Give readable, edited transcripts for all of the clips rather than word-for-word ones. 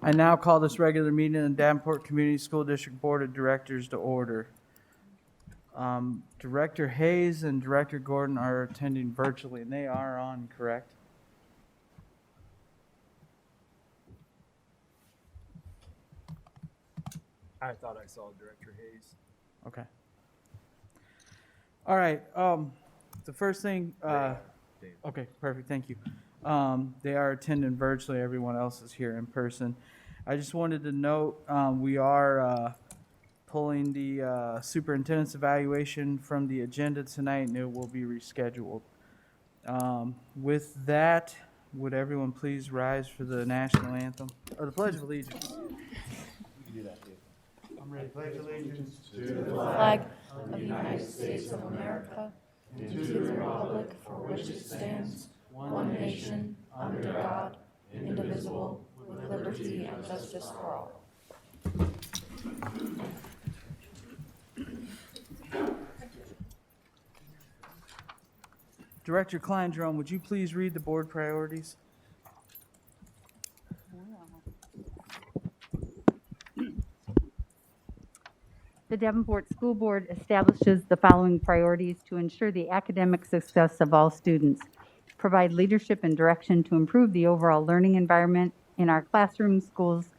I now call this regular meeting of the Davenport Community School District Board of Directors to order. Director Hayes and Director Gordon are attending virtually, and they are on, correct? I thought I saw Director Hayes. Okay. All right. The first thing, okay, perfect. Thank you. They are attending virtually. Everyone else is here in person. I just wanted to note we are pulling the superintendent's evaluation from the agenda tonight, and it will be rescheduled. With that, would everyone please rise for the national anthem or the Pledge of Allegiance? You do that, too. I'm ready. Pledge allegiance to the flag of the United States of America and to the republic for which it stands, one nation, under God, indivisible, with liberty and justice for all. Director Kleindrum, would you please read the board priorities? The Davenport School Board establishes the following priorities to ensure the academic success of all students, provide leadership and direction to improve the overall learning environment in our classrooms, schools,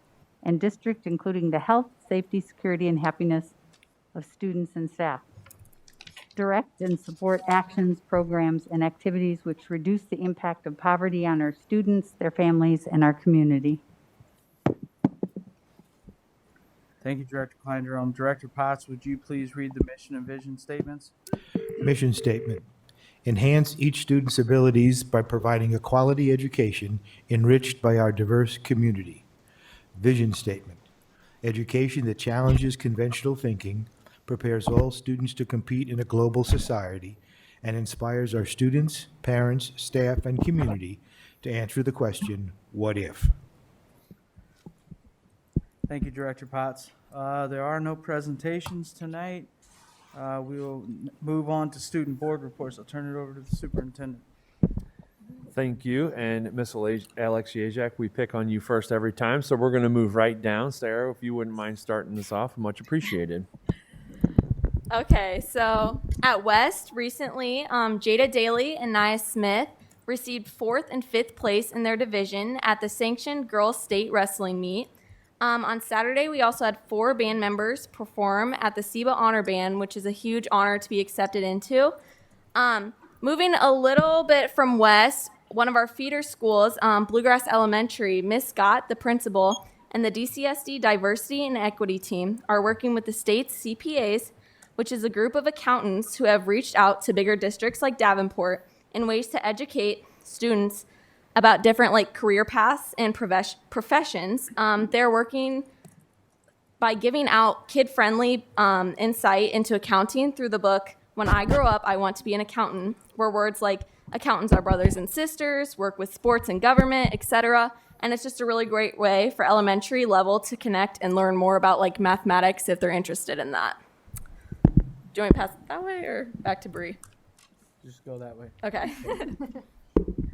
and district, including the health, safety, security, and happiness of students and staff. Direct and support actions, programs, and activities which reduce the impact of poverty on our students, their families, and our community. Thank you, Director Kleindrum. Director Potts, would you please read the mission and vision statements? Mission statement. Enhance each student's abilities by providing a quality education enriched by our diverse community. Vision statement. Education that challenges conventional thinking, prepares all students to compete in a global society, and inspires our students, parents, staff, and community to answer the question, what if? Thank you, Director Potts. There are no presentations tonight. We will move on to student board reports. I'll turn it over to the superintendent. Thank you. And Miss Alex Yazak, we pick on you first every time, so we're going to move right down. Sarah, if you wouldn't mind starting this off, much appreciated. Okay, so at West recently, Jada Daly and Nia Smith received 4th and 5th place in their division at the sanctioned girls state wrestling meet. On Saturday, we also had 4 band members perform at the SEBA Honor Band, which is a huge honor to be accepted into. Moving a little bit from West, one of our feeder schools, Bluegrass Elementary, Miss Scott, the principal, and the DCSD Diversity and Equity team are working with the state's CPAs, which is a group of accountants who have reached out to bigger districts like Davenport in ways to educate students about different career paths and professions. They're working by giving out kid-friendly insight into accounting through the book, When I Grow Up, I Want to Be an Accountant, where words like accountants are brothers and sisters, work with sports and government, etc. And it's just a really great way for elementary level to connect and learn more about mathematics if they're interested in that. Do you want me to pass it that way or back to Bree? Just go that way. Okay.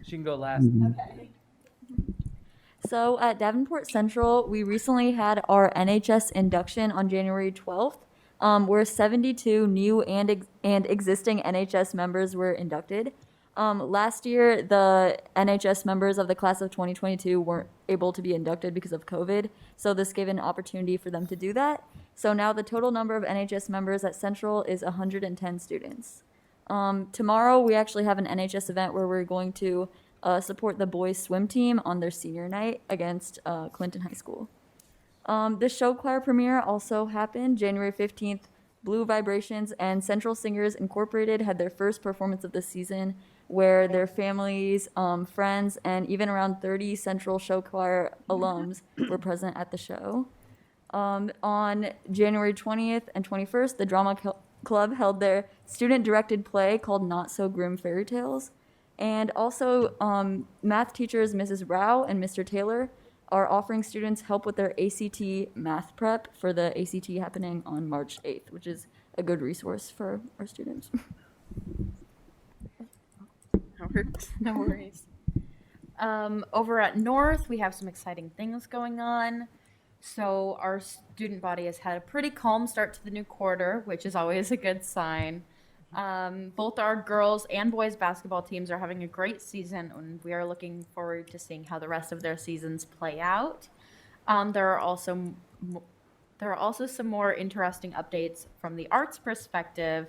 She can go last. Okay. So at Davenport Central, we recently had our NHS induction on January 12th, where 72 new and existing NHS members were inducted. Last year, the NHS members of the class of 2022 weren't able to be inducted because of COVID, so this gave an opportunity for them to do that. So now the total number of NHS members at Central is 110 students. Tomorrow, we actually have an NHS event where we're going to support the boys swim team on their senior night against Clinton High School. The show choir premiere also happened January 15th. Blue Vibrations and Central Singers Incorporated had their first performance of the season, where their families, friends, and even around 30 Central Show Choir alums were present at the show. On January 20th and 21st, the Drama Club held their student-directed play called Not So Grim Fairy Tales. And also, math teachers Mrs. Rao and Mr. Taylor are offering students help with their ACT math prep for the ACT happening on March 8th, which is a good resource for our students. No worries. Over at North, we have some exciting things going on. So our student body has had a pretty calm start to the new quarter, which is always a good sign. Both our girls and boys basketball teams are having a great season, and we are looking forward to seeing how the rest of their seasons play out. There are also some more interesting updates from the arts perspective.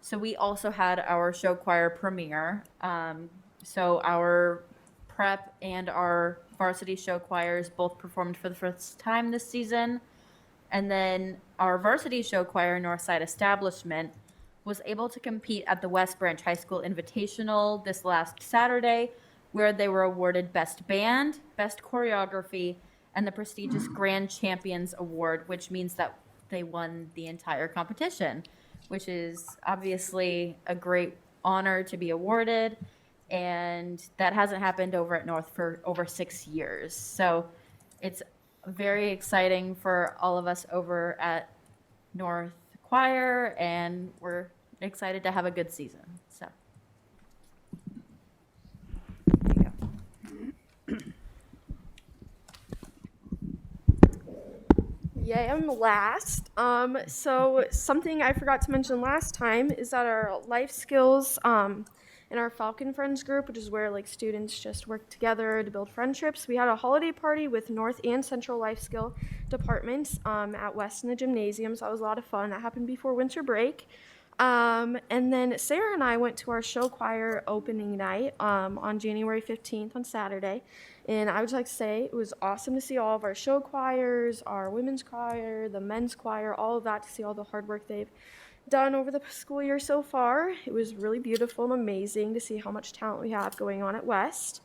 So we also had our show choir premiere. So our prep and our varsity show choirs both performed for the first time this season. And then our varsity show choir, Northside Establishment, was able to compete at the West Branch High School Invitational this last Saturday, where they were awarded Best Band, Best Choreography, and the prestigious Grand Champions Award, which means that they won the entire competition, which is obviously a great honor to be awarded. And that hasn't happened over at North for over 6 years. So it's very exciting for all of us over at North Choir, and we're excited to have a good season. So. Yeah, I'm last. So something I forgot to mention last time is that our life skills in our Falcon Friends group, which is where like students just work together to build friendships, we had a holiday party with North and Central life skill departments at West in the gymnasium. So that was a lot of fun. That happened before winter break. And then Sarah and I went to our show choir opening night on January 15th on Saturday. And I would just like to say it was awesome to see all of our show choirs, our women's choir, the men's choir, all of that, to see all the hard work they've done over the school year so far. It was really beautiful and amazing to see how much talent we have going on at West.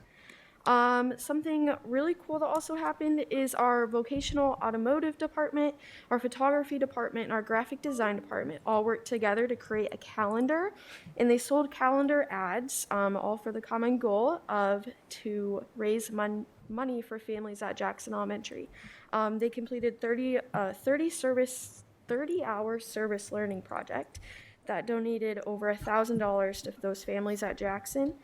Something really cool that also happened is our vocational automotive department, our photography department, and our graphic design department all worked together to create a calendar, and they sold calendar ads, all for the common goal of to raise money for families at Jackson Elementary. They completed 30-hour service learning project that donated over $1,000 to those families at Jackson.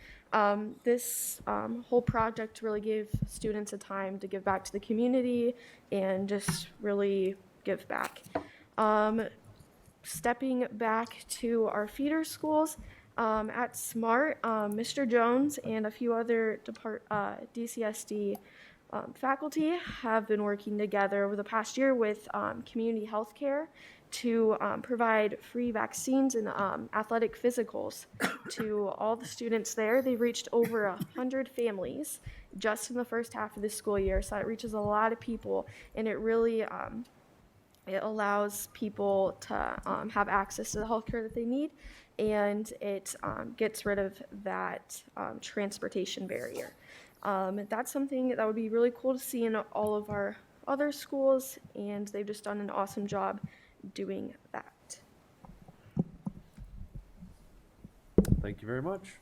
This whole project really gave students a time to give back to the community and just really give back. Stepping back to our feeder schools, at SMART, Mr. Jones and a few other DCSD faculty have been working together over the past year with community health care to provide free vaccines and athletic physicals to all the students there. They've reached over 100 families just in the first half of the school year, so it reaches a lot of people, and it really it allows people to have access to the healthcare that they need, and it gets rid of that transportation barrier. That's something that would be really cool to see in all of our other schools, and they've just done an awesome job doing that. Thank you very much.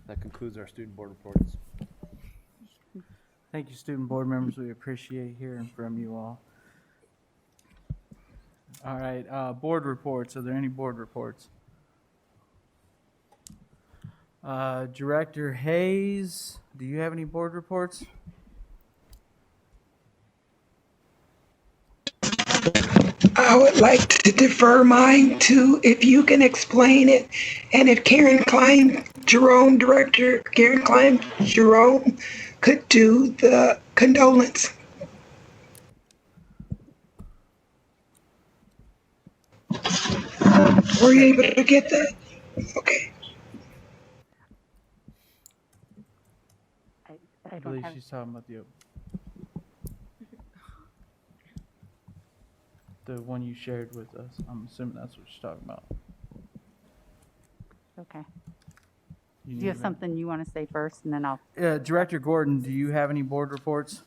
That concludes our student board reports. Thank you, student board members. We appreciate hearing from you all. All right, board reports. Are there any board reports? Director Hayes, do you have any board reports? I would like to defer mine to if you can explain it, and if Director Karen Klein Jerome could do the condolence. Were you able to get that? Okay. I I don't believe have, she's talking about the one you shared with us. I'm assuming that's what she's talking about. okay. You Do need you have that? something you want to say first, and then I'll, Director Gordon, do you have any board reports?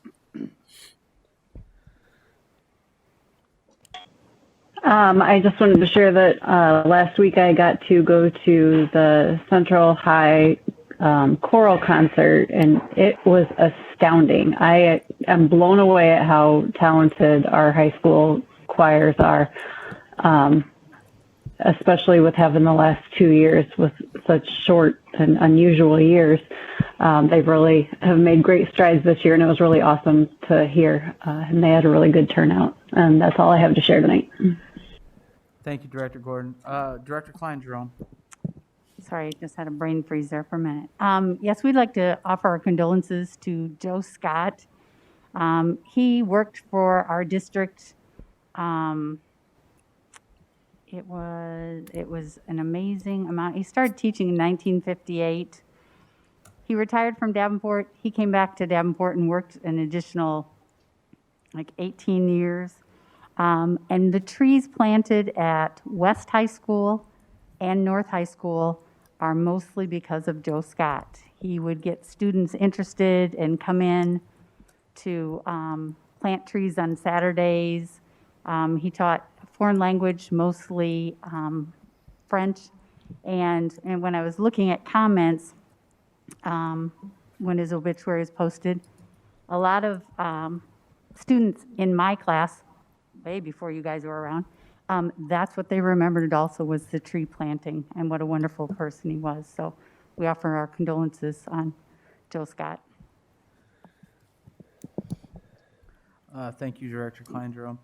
I just wanted to share that last week I got to go to the Central High choral concert, and it was astounding. I am blown away at how talented our high school choirs are, especially with having the last 2 years with such short and unusual years. They really have made great strides this year, and it was really awesome to hear. And they had a really good turnout. And that's all I have to share tonight. Thank you, Director Gordon. Director Klein Jerome. Sorry, just had a brain freeze there for a minute. Yes, we'd like to offer our condolences to Joe Scott. He worked for our district. It was an amazing amount. He started teaching in 1958. He retired from Davenport. He came back to Davenport and worked an additional like 18 years. And the trees planted at West High School and North High School are mostly because of Joe Scott. He would get students interested and come in to plant trees on Saturdays. He taught foreign language, mostly French. And when I was looking at comments, when his obituary was posted, a lot of students in my class, way before you guys were around, that's what they remembered also was the tree planting and what a wonderful person he was. So we offer our condolences on Joe Scott. Thank you, Director Klein Jerome.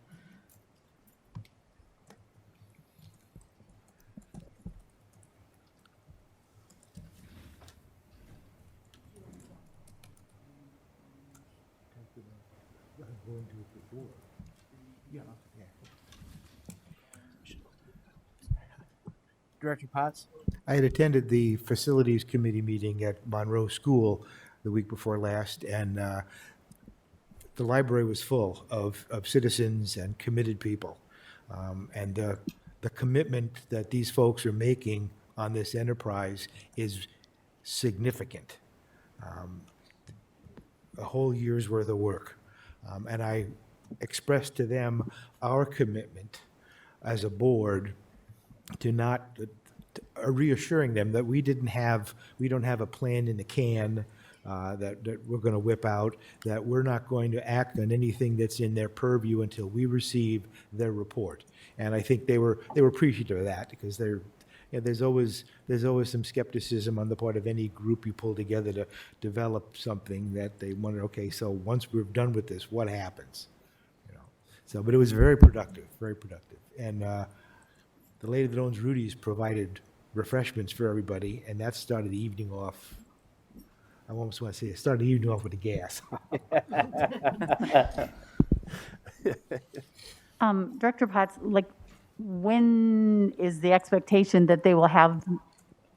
Director Potts. I had attended the Facilities Committee meeting at Monroe School the week before last, and the library was full of citizens and committed people. And the commitment that these folks are making on this enterprise is significant. A whole year's worth of work. And I expressed to them our commitment as a board to not, reassuring them that we don't have a plan in the can that we're going to whip out, that we're not going to act on anything that's in their purview until we receive their report. And I think they were appreciative of that, because there's always some skepticism on the part of any group you pull together to develop something that they wonder, okay, so once we're done with this, what happens? So, but it was very productive, very productive. And the lady that owns Rudy's provided refreshments for everybody, and that started the evening off. I almost want to say it started the evening off with the gas. Director Potts, like, when is the expectation that they will have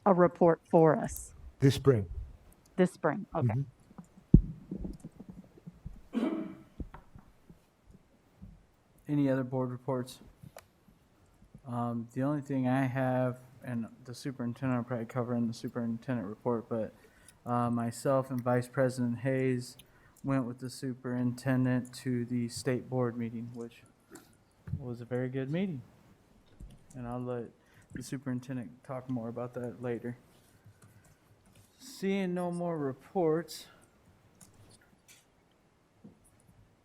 a report for us? This spring. This spring, okay. Any other board reports? The only thing I have, and the superintendent will probably cover in the superintendent report, but myself and Vice President Hayes went with the superintendent to the state board meeting, which was a very good meeting. And I'll let the superintendent talk more about that later. Seeing no more reports.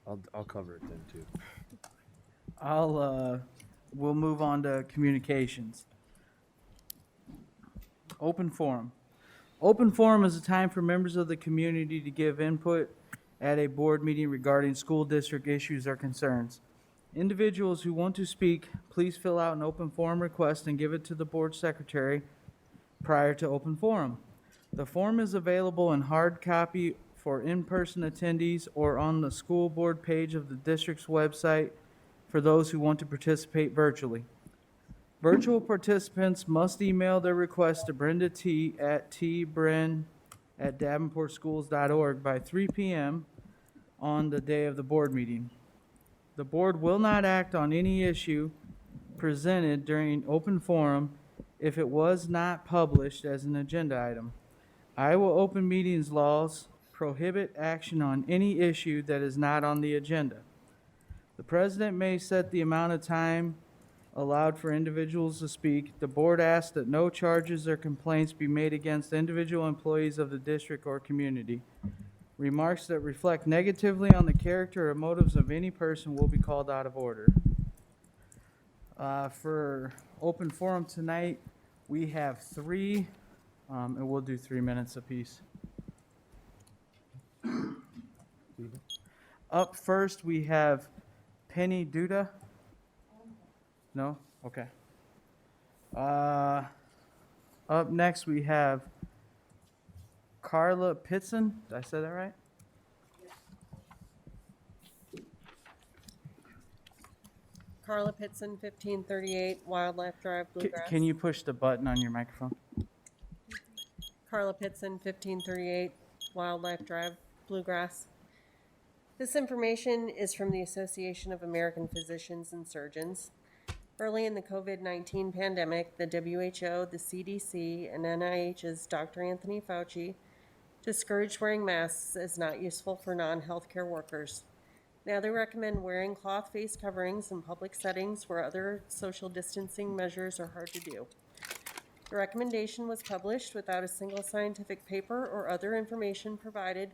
I'll cover it then too. We'll move on to communications. Open forum. Open forum is a time for members of the community to give input at a board meeting regarding school district issues or concerns. Individuals who want to speak, please fill out an open forum request and give it to the board secretary prior to open forum. The form is available in hard copy for in-person attendees or on the school board page of the district's website for those who want to participate virtually. Virtual participants must email their request to Brenda T. at tbren@davenportschools.org by 3 p.m. on the day of the board meeting. The board will not act on any issue presented during open forum if it was not published as an agenda item. Iowa Open Meetings laws prohibit action on any issue that is not on the agenda. The president may set the amount of time allowed for individuals to speak. The board asks that no charges or complaints be made against individual employees of the district or community. Remarks that reflect negatively on the character or motives of any person will be called out of order. For open forum tonight, we have 3, and we'll do 3 minutes apiece. Up first, we have Penny Duda. No? Okay. Up next, we have Carla Pitson. Did I say that right? Carla Pitson, 1538 Wildlife Drive, Bluegrass. Can you push the button on your microphone? Carla Pitson, 1538 Wildlife Drive, Bluegrass. This information is from the Association of American Physicians and Surgeons. Early in the COVID-19 pandemic, the WHO, the CDC, and NIH's Dr. Anthony Fauci discouraged wearing masks as not useful for non-healthcare workers. Now they recommend wearing cloth face coverings in public settings where other social distancing measures are hard to do. The recommendation was published without a single scientific paper or other information provided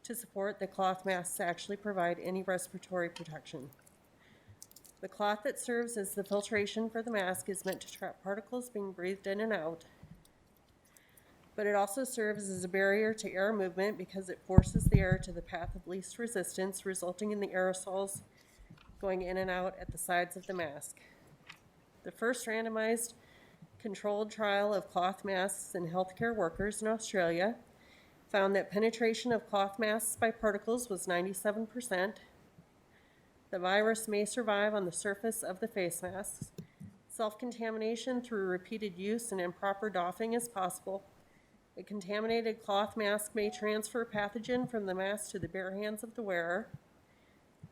to support that cloth masks actually provide any respiratory protection. The cloth that serves as the filtration for the mask is meant to trap particles being breathed in and out, but it also serves as a barrier to air movement because it forces the air to the path of least resistance, resulting in the aerosols going in and out at the sides of the mask. The first randomized controlled trial of cloth masks in healthcare workers in Australia found that penetration of cloth masks by particles was 97%. The virus may survive on the surface of the face masks. Self-contamination through repeated use and improper doffing is possible. A contaminated cloth mask may transfer pathogen from the mask to the bare hands of the wearer.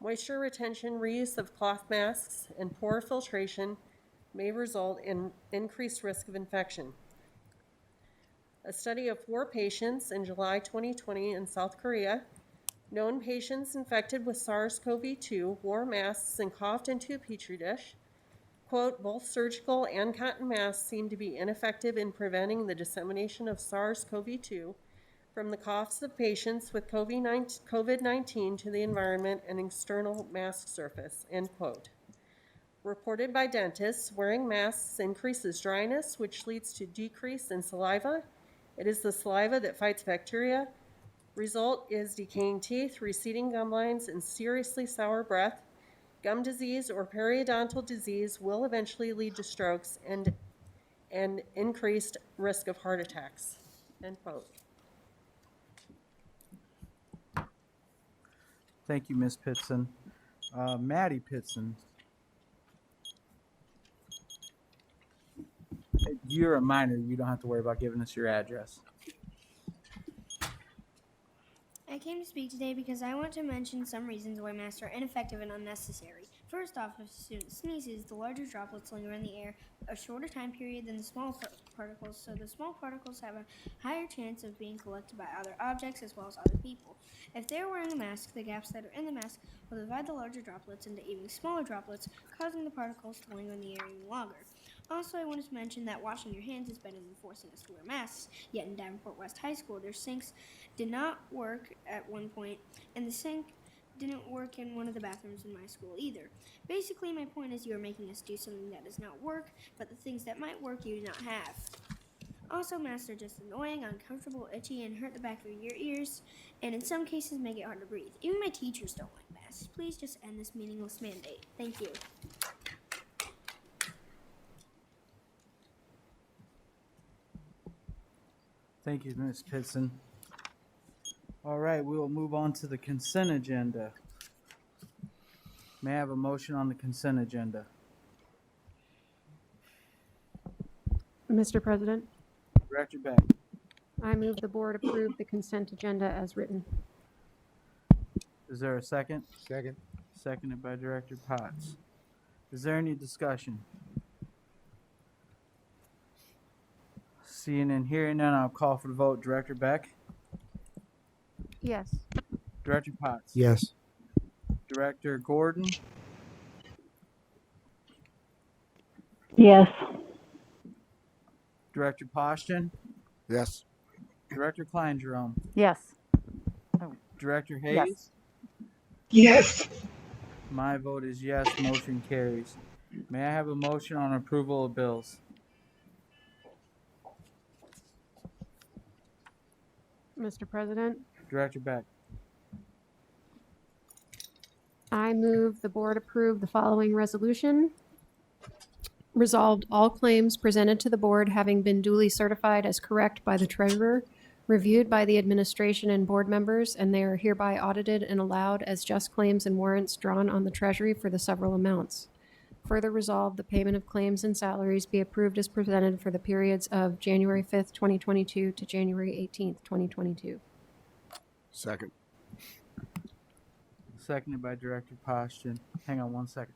Moisture retention, reuse of cloth masks, and poor filtration may result in increased risk of infection. A study of 4 patients in July 2020 in South Korea, known patients infected with SARS-CoV-2 wore masks and coughed into a petri dish. Quote, both surgical and cotton masks seem to be ineffective in preventing the dissemination of SARS-CoV-2 from the coughs of patients with COVID-19 to the environment and external mask surface, end quote. Reported by dentists, wearing masks increases dryness, which leads to decrease in saliva. It is the saliva that fights bacteria. Result is decaying teeth, receding gum lines, and seriously sour breath. Gum disease or periodontal disease will eventually lead to strokes and increased risk of heart attacks, end quote. Thank you, Ms. Pitson. Maddie Pitson. You're a minor. You don't have to worry about giving us your address. I came to speak today because I want to mention some reasons why masks are ineffective and unnecessary. First off, if a student sneezes, the larger droplets linger in the air a shorter time period than the small particles, so the small particles have a higher chance of being collected by other objects as well as other people. If they're wearing a mask, the gaps that are in the mask will divide the larger droplets into even smaller droplets, causing the particles to linger in the air even longer. Also, I wanted to mention that washing your hands is better than forcing us to wear masks, yet in Davenport West High School, their sinks did not work at one point, and the sink didn't work in one of the bathrooms in my school either. Basically, my point is you are making us do something that does not work, but the things that might work you do not have. Also, masks are just annoying, uncomfortable, itchy, and hurt the back of your ears, and in some cases make it hard to breathe. Even my teachers don't like masks. Please just end this meaningless mandate. Thank you. Thank you, Ms. Pitson. All right, we will move on to the consent agenda. May I have a motion on the consent agenda? Mr. President, Director Beck. I move the board approve the consent agenda as written. Is there a second? Second. Seconded by Director Potts. Is there any discussion? Seeing and hearing none, I'll call for the vote. Director Beck? Yes. Director Potts? Yes. Director Gordon? Yes. Director Poston? Yes. Director Klein Jerome? Yes. Director Hayes? Yes. Yes. My vote is yes, motion carries. May I have a motion on approval of bills? Mr. President, Director Beck. I move the board approve the following resolution. Resolved, all claims presented to the board having been duly certified as correct by the treasurer, reviewed by the administration and board members, and they are hereby audited and allowed as just claims and warrants drawn on the treasury for the several amounts. Further resolved, the payment of claims and salaries be approved as presented for the periods of January 5th, 2022 to January 18th, 2022. Second. Seconded by Director Poston. Hang on one second.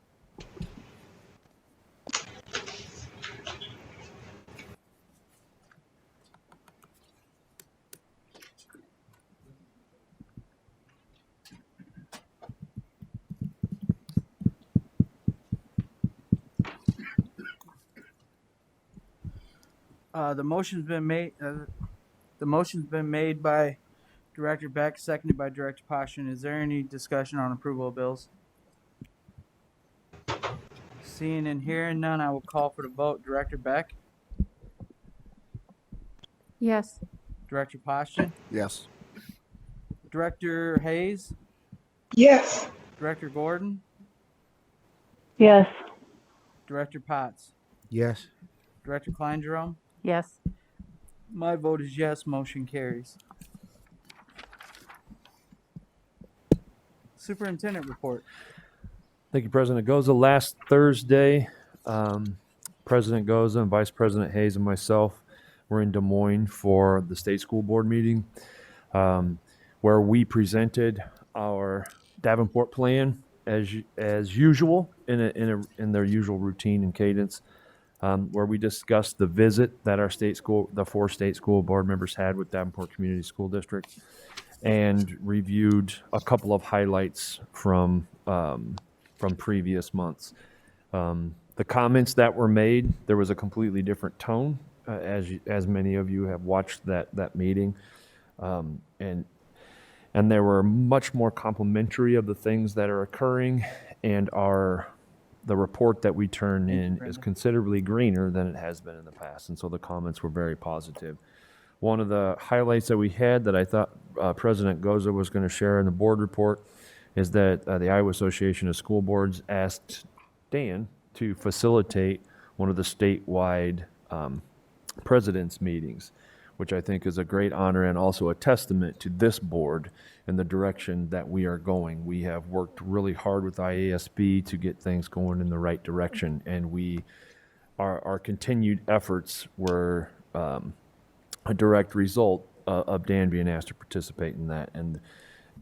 The motion's been made. The motion's been made by Director Beck, seconded by Director Poston. Is there any discussion on approval of bills? Seeing and hearing none, I will call for the vote. Director Beck, Yes. Director Poston, Yes. Director Hayes, Yes. Director Gordon, Yes. Director Potts, Yes. Director Klein Jerome. Yes. My vote is yes. Motion carries. Superintendent report. Thank you, President Goza. Last Thursday, President Goza and Vice President Hayes and myself were in Des Moines for the state school board meeting, where we presented our Davenport plan as usual in their usual routine and cadence, where we discussed the visit that the 4 state school board members had with Davenport Community School District, and reviewed a couple of highlights from previous months. The comments that were made, there was a completely different tone, as many of you have watched that meeting, and they were much more complimentary of the things that are occurring, and the report that we turn in is considerably greener than it has been in the past, and so the comments were very positive. One of the highlights that we had that I thought President Goza was going to share in the board report is that the Iowa Association of School Boards asked Dan to facilitate one of the statewide president's meetings, which I think is a great honor and also a testament to this board and the direction that we are going. We have worked really hard with IASB to get things going in the right direction, and our continued efforts were a direct result of Dan being asked to participate in that, and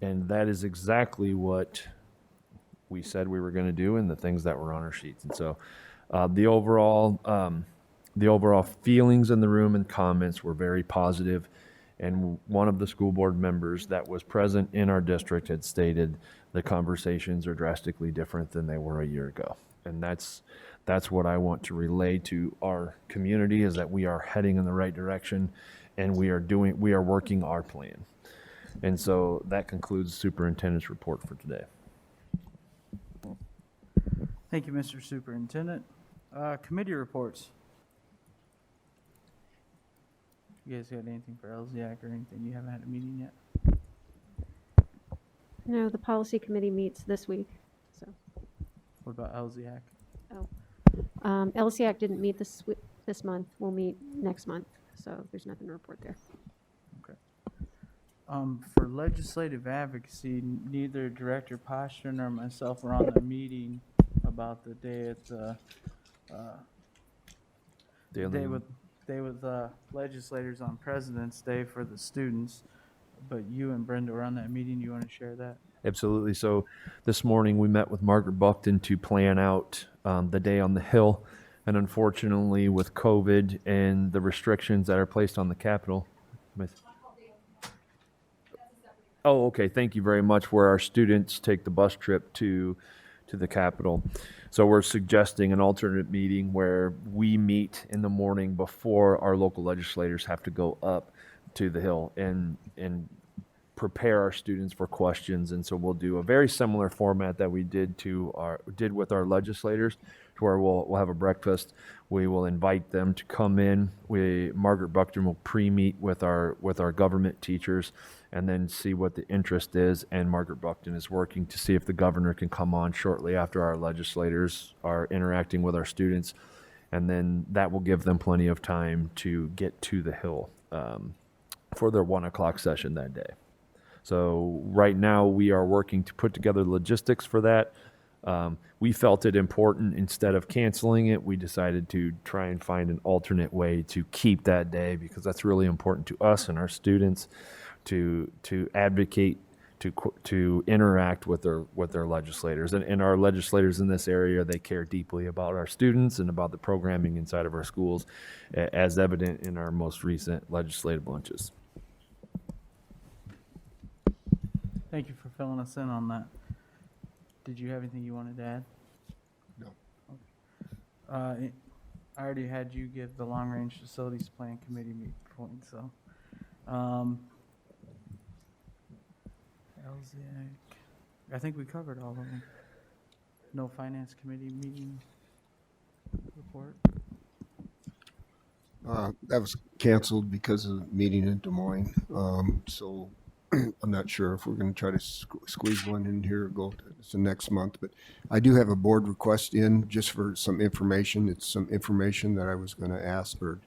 that is exactly what we said we were going to do, and the things that were on our sheets. And so, the overall feelings in the room and comments were very positive. And one of the school board members that was present in our district had stated the conversations are drastically different than they were a year ago, and that's what I want to relay to our community, is that we are heading in the right direction, and we are working our plan. And so that concludes the superintendent's report for today. Thank you, Mr. Superintendent. Committee reports. You guys got anything for LZAC or anything? You haven't had a meeting yet? No, the policy committee meets this week, so. What about LZAC? LCAC didn't meet this month. We'll meet next month, so there's nothing to report there. Okay. For legislative advocacy, neither Director Posture nor myself were on the meeting about the day at the day with legislators on President's Day for the students. But you and Brenda were on that meeting. You want to share that? Absolutely. So this morning we met with Margaret Buckton to plan out the day on the Hill. And unfortunately, with COVID and the restrictions that are placed on the Capitol. Oh, okay. Thank you very much. Where our students take the bus trip to the Capitol. So we're suggesting an alternate meeting where we meet in the morning before our local legislators have to go up to the Hill. And prepare our students for questions. And so we'll do a very similar format that we did with our legislators, to where we'll have a breakfast. We will invite them to come in. Margaret Buckton will pre-meet with our government teachers and then see what the interest is. And Margaret Buckton is working to see if the governor can come on shortly after our legislators are interacting with our students. And then that will give them plenty of time to get to the Hill for their 1 o'clock session that day. So right now we are working to put together logistics for that. We felt it important, instead of canceling it, we decided to try and find an alternate way to keep that day, because that's really important to us and our students to advocate, to interact with their legislators. And our legislators in this area, they care deeply about our students and about the programming inside of our schools, as evident in our most recent legislative lunches. Thank you for filling us in on that. Did you have anything you wanted to add? No. I already had you give the Long Range Facilities Plan Committee point, so. LZAC, I think we covered all of them. No Finance Committee meeting report? That was canceled because of the meeting in Des Moines. So I'm not sure if we're going to try to squeeze one in here or go to next month. But I do have a board request in just for some information. It's some information that I was going to ask or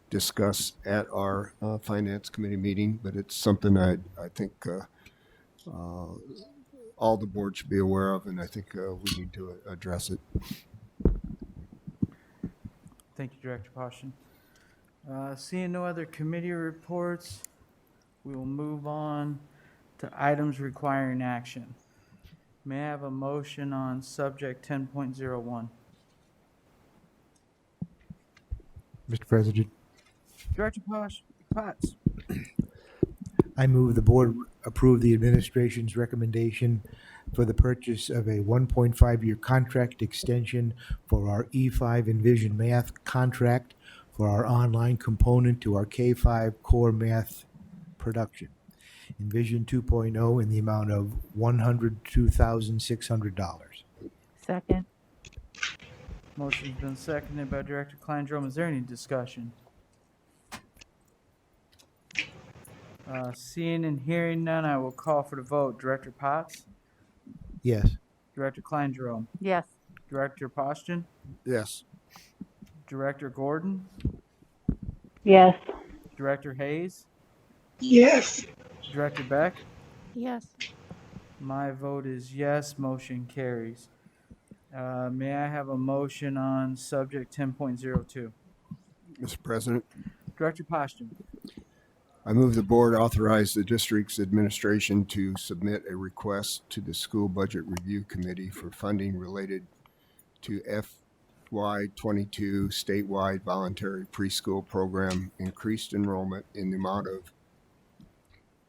discuss at our Finance Committee meeting. But it's something I think all the board should be aware of, and I think we need to address it. Thank you, Director Poston. Seeing no other committee reports, we will move on to items requiring action. May I have a motion on subject 10.01? Mr. President, Director Potts. I move the board approve the administration's recommendation for the purchase of a 1.5-year contract extension for our E5 Envision Math contract for our online component to our K5 core math production. Envision 2.0 in the amount of $102,600. Second. Motion's been seconded by Director Kleindrum. Is there any discussion? Seeing and hearing none, I will call for the vote. Director Potts? Yes. Director Kleindrum? Yes. Director Poston? Yes. Director Gordon? Yes. Director Hayes? Yes. Director Beck? Yes. My vote is yes. Motion carries. May I have a motion on subject 10.02? Mr. President, Director Poston? I move the board authorize the district's administration to submit a request to the School Budget Review Committee for funding related to FY22 statewide voluntary preschool program increased enrollment in the amount of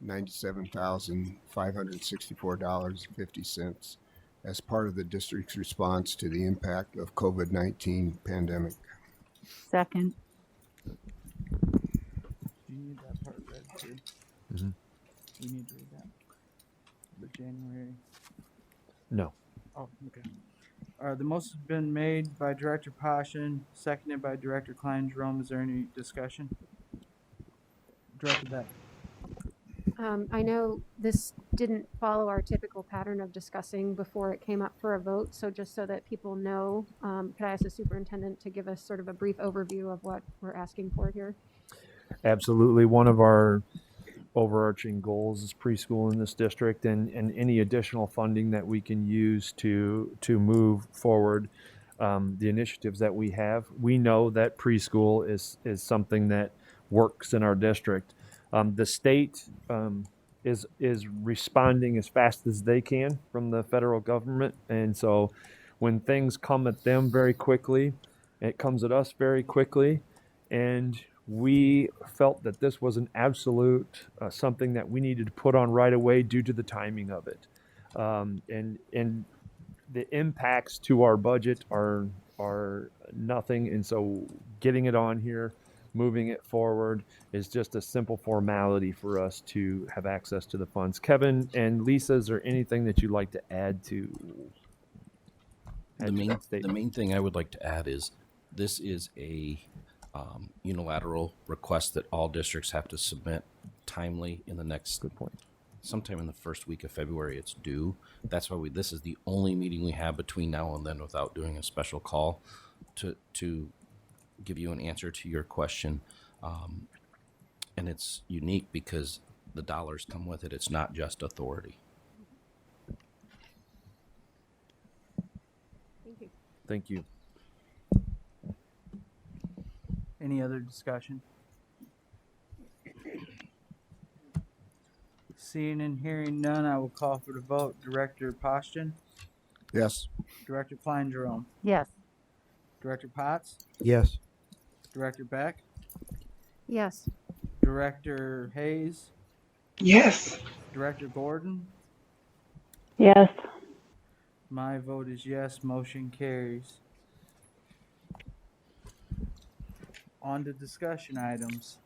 $97,564.50 as part of the district's response to the impact of COVID-19 pandemic. Second. Do you need that part read too? Mm-hmm. We need to read that. The January. No. Oh, okay. The motion's been made by Director Poston, seconded by Director Kleindrum. Is there any discussion? Director Beck? I know this didn't follow our typical pattern of discussing before it came up for a vote, so just so that people know, could I ask the superintendent to give us sort of a brief overview of what we're asking for here? Absolutely. One of our overarching goals is preschool in this district, and any additional funding that we can use to move forward the initiatives that we have. We know that preschool is something that works in our district. The state is responding as fast as they can from the federal government, and so when things come at them very quickly, it comes at us very quickly, and we felt that this was an absolute something that we needed to put on right away due to the timing of it, and the impacts to our budget are nothing, and so getting it on here moving it forward is just a simple formality for us to have access to the funds. Kevin and Lisa, is there anything that you'd like to add to? The main thing I would like to add is this is a unilateral request that all districts have to submit timely in the next. Good point. Sometime in the first week of February, it's due. That's why this is the only meeting we have between now and then without doing a special call to give you an answer to your question. And it's unique because the dollars come with it. It's not just authority. Thank you. Any other discussion? Seeing and hearing none, I will call for the vote. Director Poston? Yes. Director Klein Jerome? Yes. Director Potts? Yes. Director Beck? Yes. Director Hayes? Yes. Director Gordon? Yes. My vote is yes, motion carries. On to discussion items.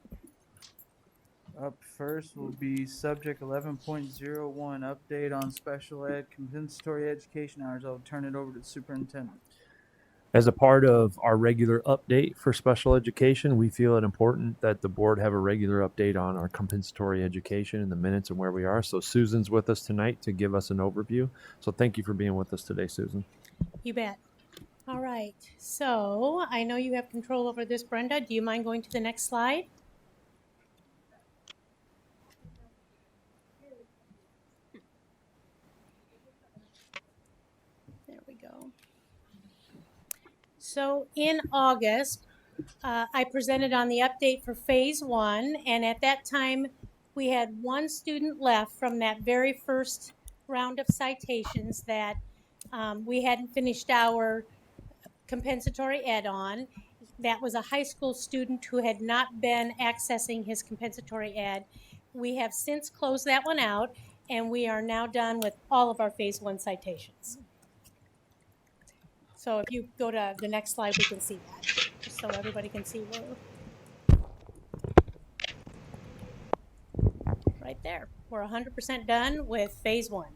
Up first will be subject 11.01, update on special ed compensatory education hours. I'll turn it over to the superintendent. As a part of our regular update for special education, we feel it important that the board have a regular update on our compensatory education in the minutes and where we are. So Susan's with us tonight to give us an overview. So thank you for being with us today, Susan. You bet. All right. So I know you have control over this, Brenda. Do you mind going to the next slide? There we go. So in August, I presented on the update for phase 1, and at that time we had one student left from that very first round of citations that we hadn't finished our compensatory ed on. That was a high school student who had not been accessing his compensatory ed. We have since closed that one out, and we are now done with all of our phase 1 citations. So if you go to the next slide, we can see that, just so everybody can see where. Right there, we're 100% done with phase 1.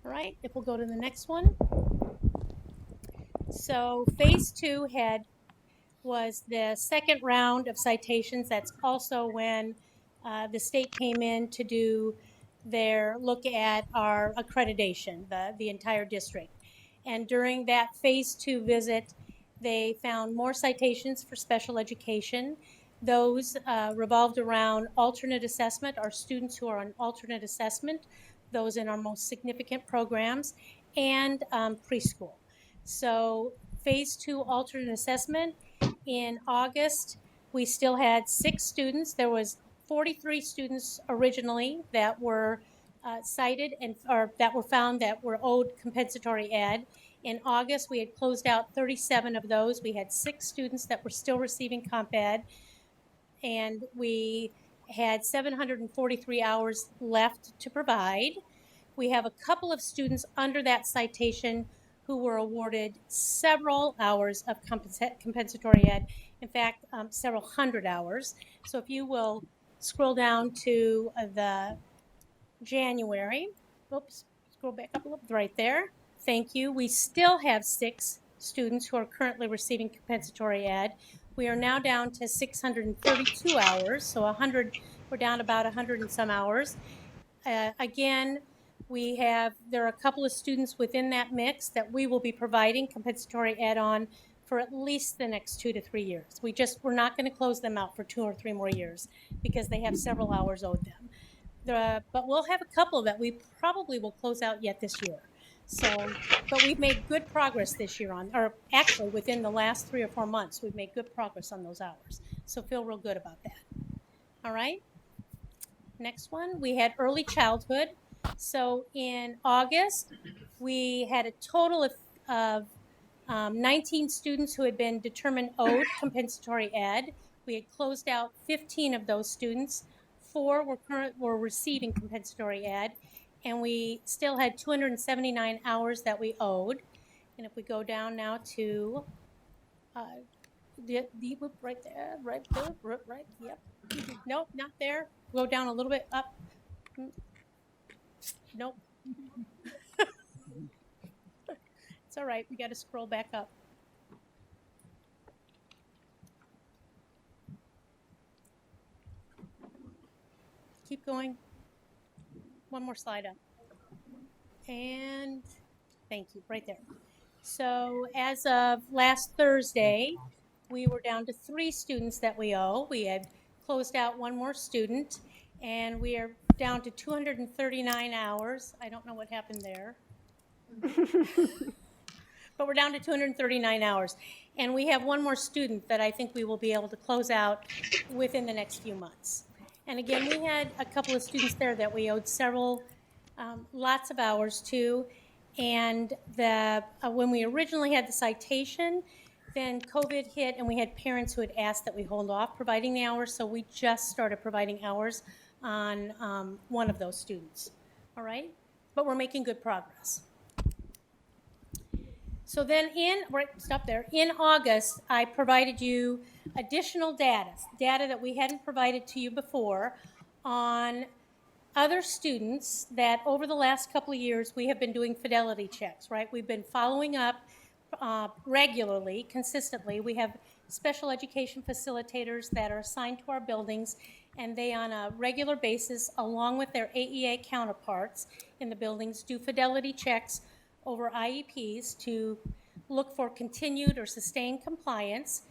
All right, if we'll go to the next one. So phase 2 was the second round of citations. That's also when the state came in to do their look at our accreditation, the entire district. And during that phase 2 visit, they found more citations for special education. Those revolved around alternate assessment, our students who are on alternate assessment, those in our most significant programs, and preschool. So phase 2 alternate assessment, in August, we still had 6 students. There was 43 students originally that were cited or that were found that were owed compensatory ed. In August, we had closed out 37 of those. We had 6 students that were still receiving comp ed, and we had 743 hours left to provide. We have a couple of students under that citation who were awarded several hours of compensatory ed. In fact, several hundred hours. So if you will scroll down to the January, oops, scroll back up a little, right there. Thank you. We still have 6 students who are currently receiving compensatory ed. We are now down to 632 hours, so we're down about 100 and some hours. Again, there are a couple of students within that mix that we will be providing compensatory ed on for at least the next 2 to 3 years. We're not going to close them out for 2 or 3 more years because they have several hours owed them. But we'll have a couple that we probably will close out yet this year. But we've made good progress this year or actually within the last 3 or 4 months, we've made good progress on those hours. So feel real good about that. All right. Next one, we had early childhood. So in August, we had a total of 19 students who had been determined owed compensatory ed. We had closed out 15 of those students. 4 were receiving compensatory ed, and we still had 279 hours that we owed. And if we go down now to Right there, right there, right, yep. Nope, not there. Go down a little bit up. Nope. It's all right. We got to scroll back up. Keep going. One more slide up. And thank you, right there. So as of last Thursday, we were down to 3 students that we owe. We had closed out one more student, and we are down to 239 hours. I don't know what happened there. But we're down to 239 hours. And we have one more student that I think we will be able to close out within the next few months. And again, we had a couple of students there that we owed lots of hours to. And when we originally had the citation, then COVID hit and we had parents who had asked that we hold off providing the hours. So we just started providing hours on one of those students. All right? But we're making good progress. So then in August, I provided you additional data that we hadn't provided to you before on other students that over the last couple of years, we have been doing fidelity checks, right? We've been following up regularly, consistently. We have special education facilitators that are assigned to our buildings, and they on a regular basis, along with their AEA counterparts in the buildings, do fidelity checks over IEPs to look for continued or sustained compliance.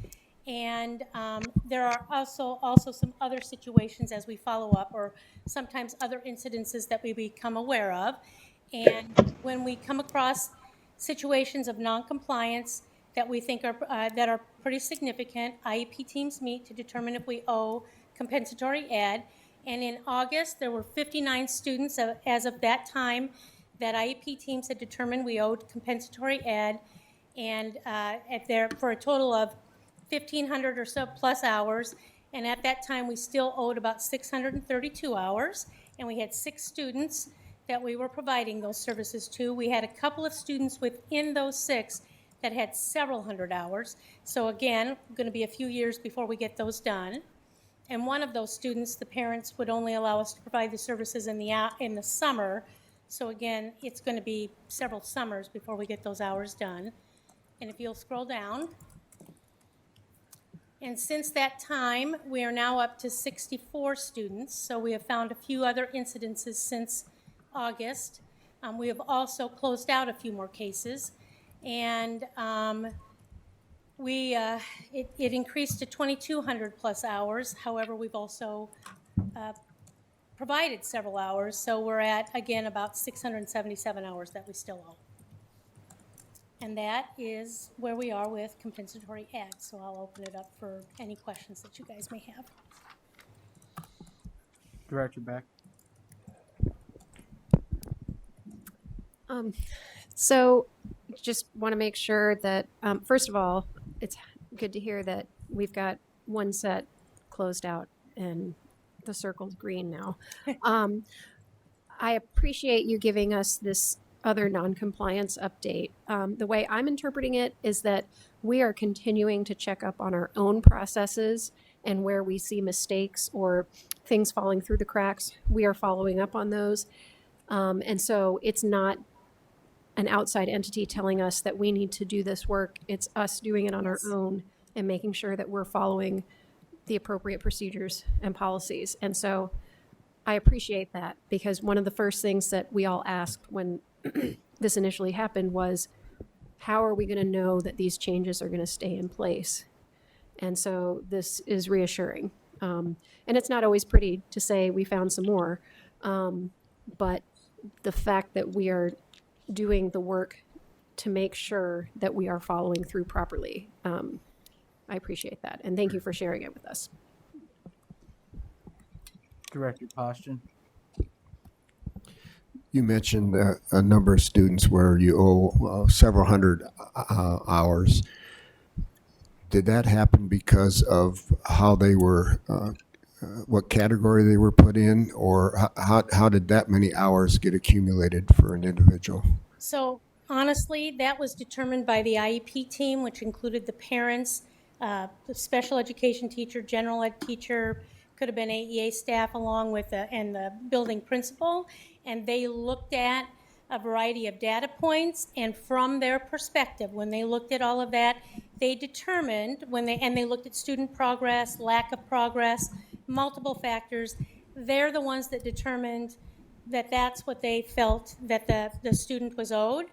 And there are also some other situations as we follow up, or sometimes other incidences that we become aware of. And when we come across situations of noncompliance that we think are pretty significant, IEP teams meet to determine if we owe compensatory ed. And in August, there were 59 students as of that time that IEP teams had determined we owed compensatory ed, and for a total of 1,500 or so plus hours. And at that time, we still owed about 632 hours, and we had 6 students that we were providing those services to. We had a couple of students within those 6 that had several hundred hours. So again, going to be a few years before we get those done. And one of those students, the parents would only allow us to provide the services in the summer. So again, it's going to be several summers before we get those hours done. And if you'll scroll down. And since that time, we are now up to 64 students. So we have found a few other incidences since August. We have also closed out a few more cases. And it increased to 2,200 plus hours. However, we've also provided several hours, so we're at, again, about 677 hours that we still owe. And that is where we are with compensatory ed, so I'll open it up for any questions that you guys may have. Director Beck. So just want to make sure that, first of all, it's good to hear that we've got one set closed out and the circle's green now. I appreciate you giving us this other non-compliance update. The way I'm interpreting it is that we are continuing to check up on our own processes, and where we see mistakes or things falling through the cracks, we are following up on those. And so it's not an outside entity telling us that we need to do this work. It's us doing it on our own and making sure that we're following the appropriate procedures and policies. And so I appreciate that, because one of the first things that we all asked when this initially happened was, how are we going to know that these changes are going to stay in place? And so this is reassuring. And it's not always pretty to say we found some more, but the fact that we are doing the work to make sure that we are following through properly, I appreciate that. And thank you for sharing it with us. Director Poston. You mentioned a number of students where you owe several hundred hours. Did that happen because of how they were, what category they were put in, or how did that many hours get accumulated for an individual? So honestly, that was determined by the IEP team, which included the parents, the special education teacher, general ed teacher, could have been AEA staff along with and the building principal, and they looked at a variety of data points, and from their perspective, when they looked at all of that, they determined they looked at student progress, lack of progress, multiple factors. They're the ones that determined that that's what they felt that the student was owed.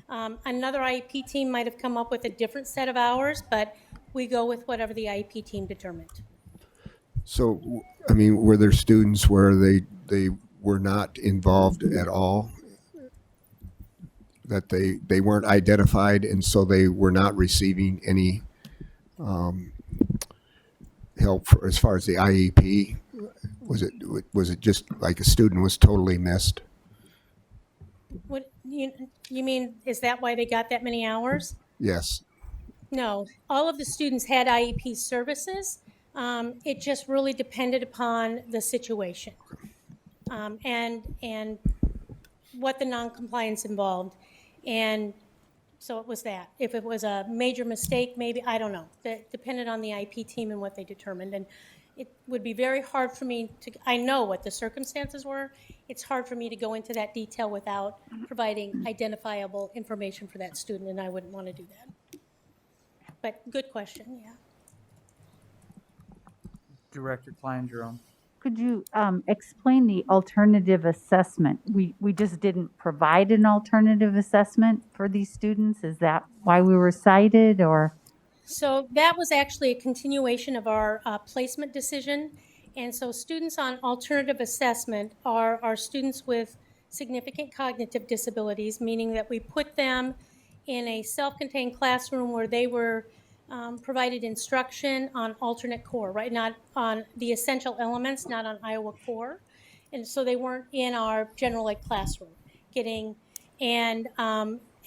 Another IEP team might have come up with a different set of hours, but we go with whatever the IEP team determined. So, I mean, were there students where they were not involved at all? That they weren't identified, and so they were not receiving any help as far as the IEP? Was it just like a student was totally missed? What you mean? Is that why they got that many hours? Yes. No, all of the students had IEP services. It just really depended upon the situation and what the noncompliance involved. And so it was that. If it was a major mistake, maybe, I don't know. That depended on the IEP team and what they determined. And it would be very hard for me to, I know what the circumstances were. It's hard for me to go into that detail without providing identifiable information for that student, and I wouldn't want to do that. But good question, yeah. Director Klein Jerome. Could you explain the alternative assessment? We just didn't provide an alternative assessment for these students. Is that why we were cited, or? So that was actually a continuation of our placement decision. And so students on alternative assessment are students with significant cognitive disabilities, meaning that we put them in a self-contained classroom where they were provided instruction on alternate core, right? Not on the essential elements, not on Iowa core. And so they weren't in our general ed classroom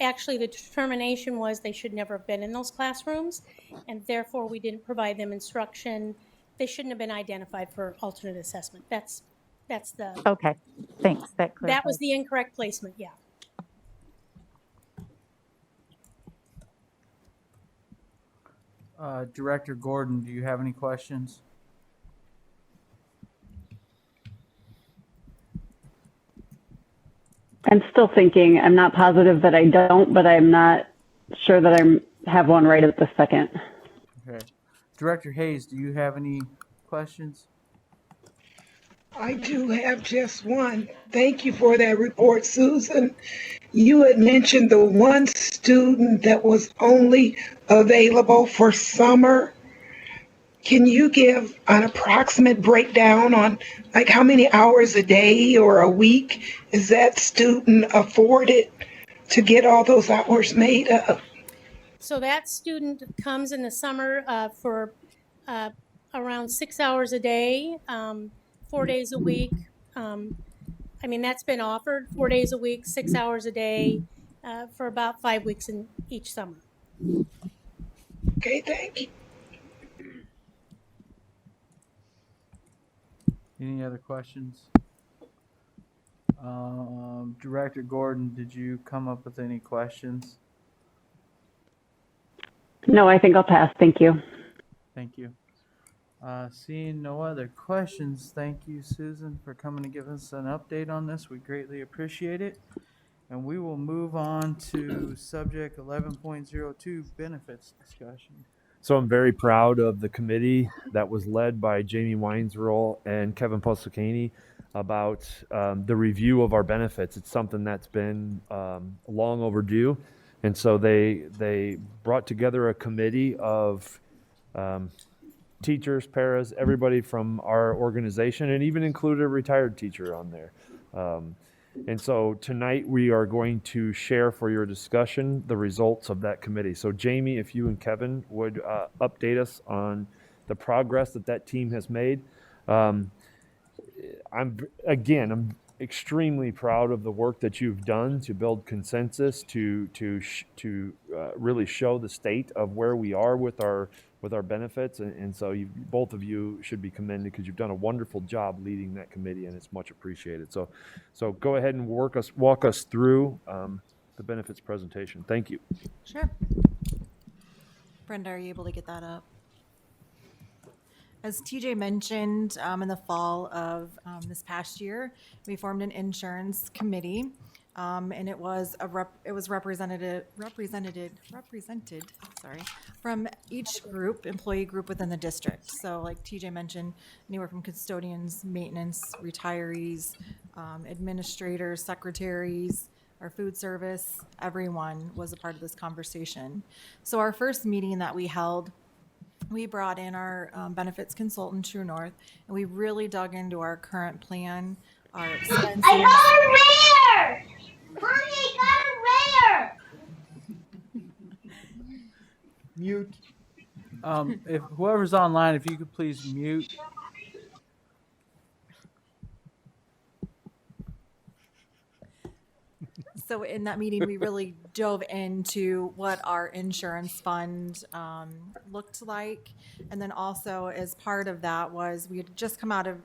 actually the determination was they should never have been in those classrooms, and therefore we didn't provide them instruction. They shouldn't have been identified for alternate assessment. That's the. Okay, thanks. That was the incorrect placement, yeah. Director Gordon, do you have any questions? I'm still thinking. I'm not positive that I don't, but I'm not sure that I have one right at the second. Okay. Director Hayes, do you have any questions? I do have just one. Thank you for that report, Susan. You had mentioned the one student that was only available for summer. Can you give an approximate breakdown on like how many hours a day or a week is that student afforded to get all those hours made up? So that student comes in the summer for around 6 hours a day, 4 days a week. I mean, that's been offered 4 days a week, 6 hours a day for about 5 weeks in each summer. Okay, thank you. Any other questions? Director Gordon, did you come up with any questions? No, I think I'll pass. Thank you. Thank you. Seeing no other questions, thank you, Susan, for coming to give us an update on this. We greatly appreciate it. And we will move on to subject 11.02, benefits discussion. So I'm very proud of the committee that was led by Jamie Weinsroll and Kevin Posicani about the review of our benefits. It's something that's been long overdue. And so they brought together a committee of teachers, paras, everybody from our organization, and even included a retired teacher on there. And so tonight we are going to share for your discussion the results of that committee. So Jamie, if you and Kevin would update us on the progress that team has made. I'm extremely proud of the work that you've done to build consensus, to really show the state of where we are with our benefits, and so both of you should be commended because you've done a wonderful job leading that committee, and it's much appreciated. So go ahead and walk us through the benefits presentation. Thank you. Sure. Brenda, are you able to get that up? As TJ mentioned, in the fall of this past year, we formed an insurance committee, and it was represented, sorry, from each group, employee group within the district. So, like TJ mentioned, anywhere from custodians, maintenance, retirees, administrators, secretaries, our food service, everyone was a part of this conversation. So, our first meeting that we held, we brought in our benefits consultant, True North, and we really dug into our current plan, our expenses. I got a rare! Mommy, I got a rare! Mute. If whoever's online, if you could please mute. So in that meeting, we really dove into what our insurance fund looked like. And then also as part of that was we had just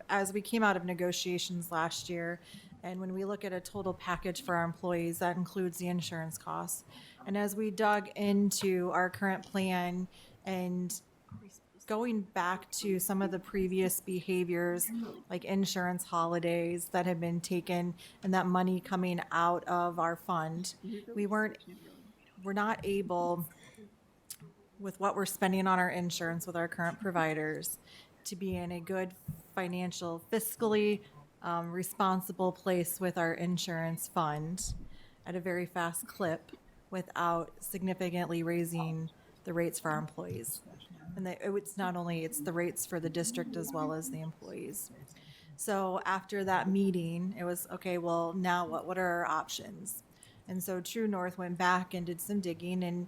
as we came out of negotiations last year. And when we look at a total package for our employees, that includes the insurance costs. And as we dug into our current plan and going back to some of the previous behaviors, like insurance holidays that had been taken and that money coming out of our fund, we're not able, with what we're spending on our insurance with our current providers, to be in a good financial, fiscally responsible place with our insurance fund at a very fast clip without significantly raising the rates for our employees. And it's not only, it's the rates for the district as well as the employees. So after that meeting, it was, okay, well, now what are our options? And so True North went back and did some digging and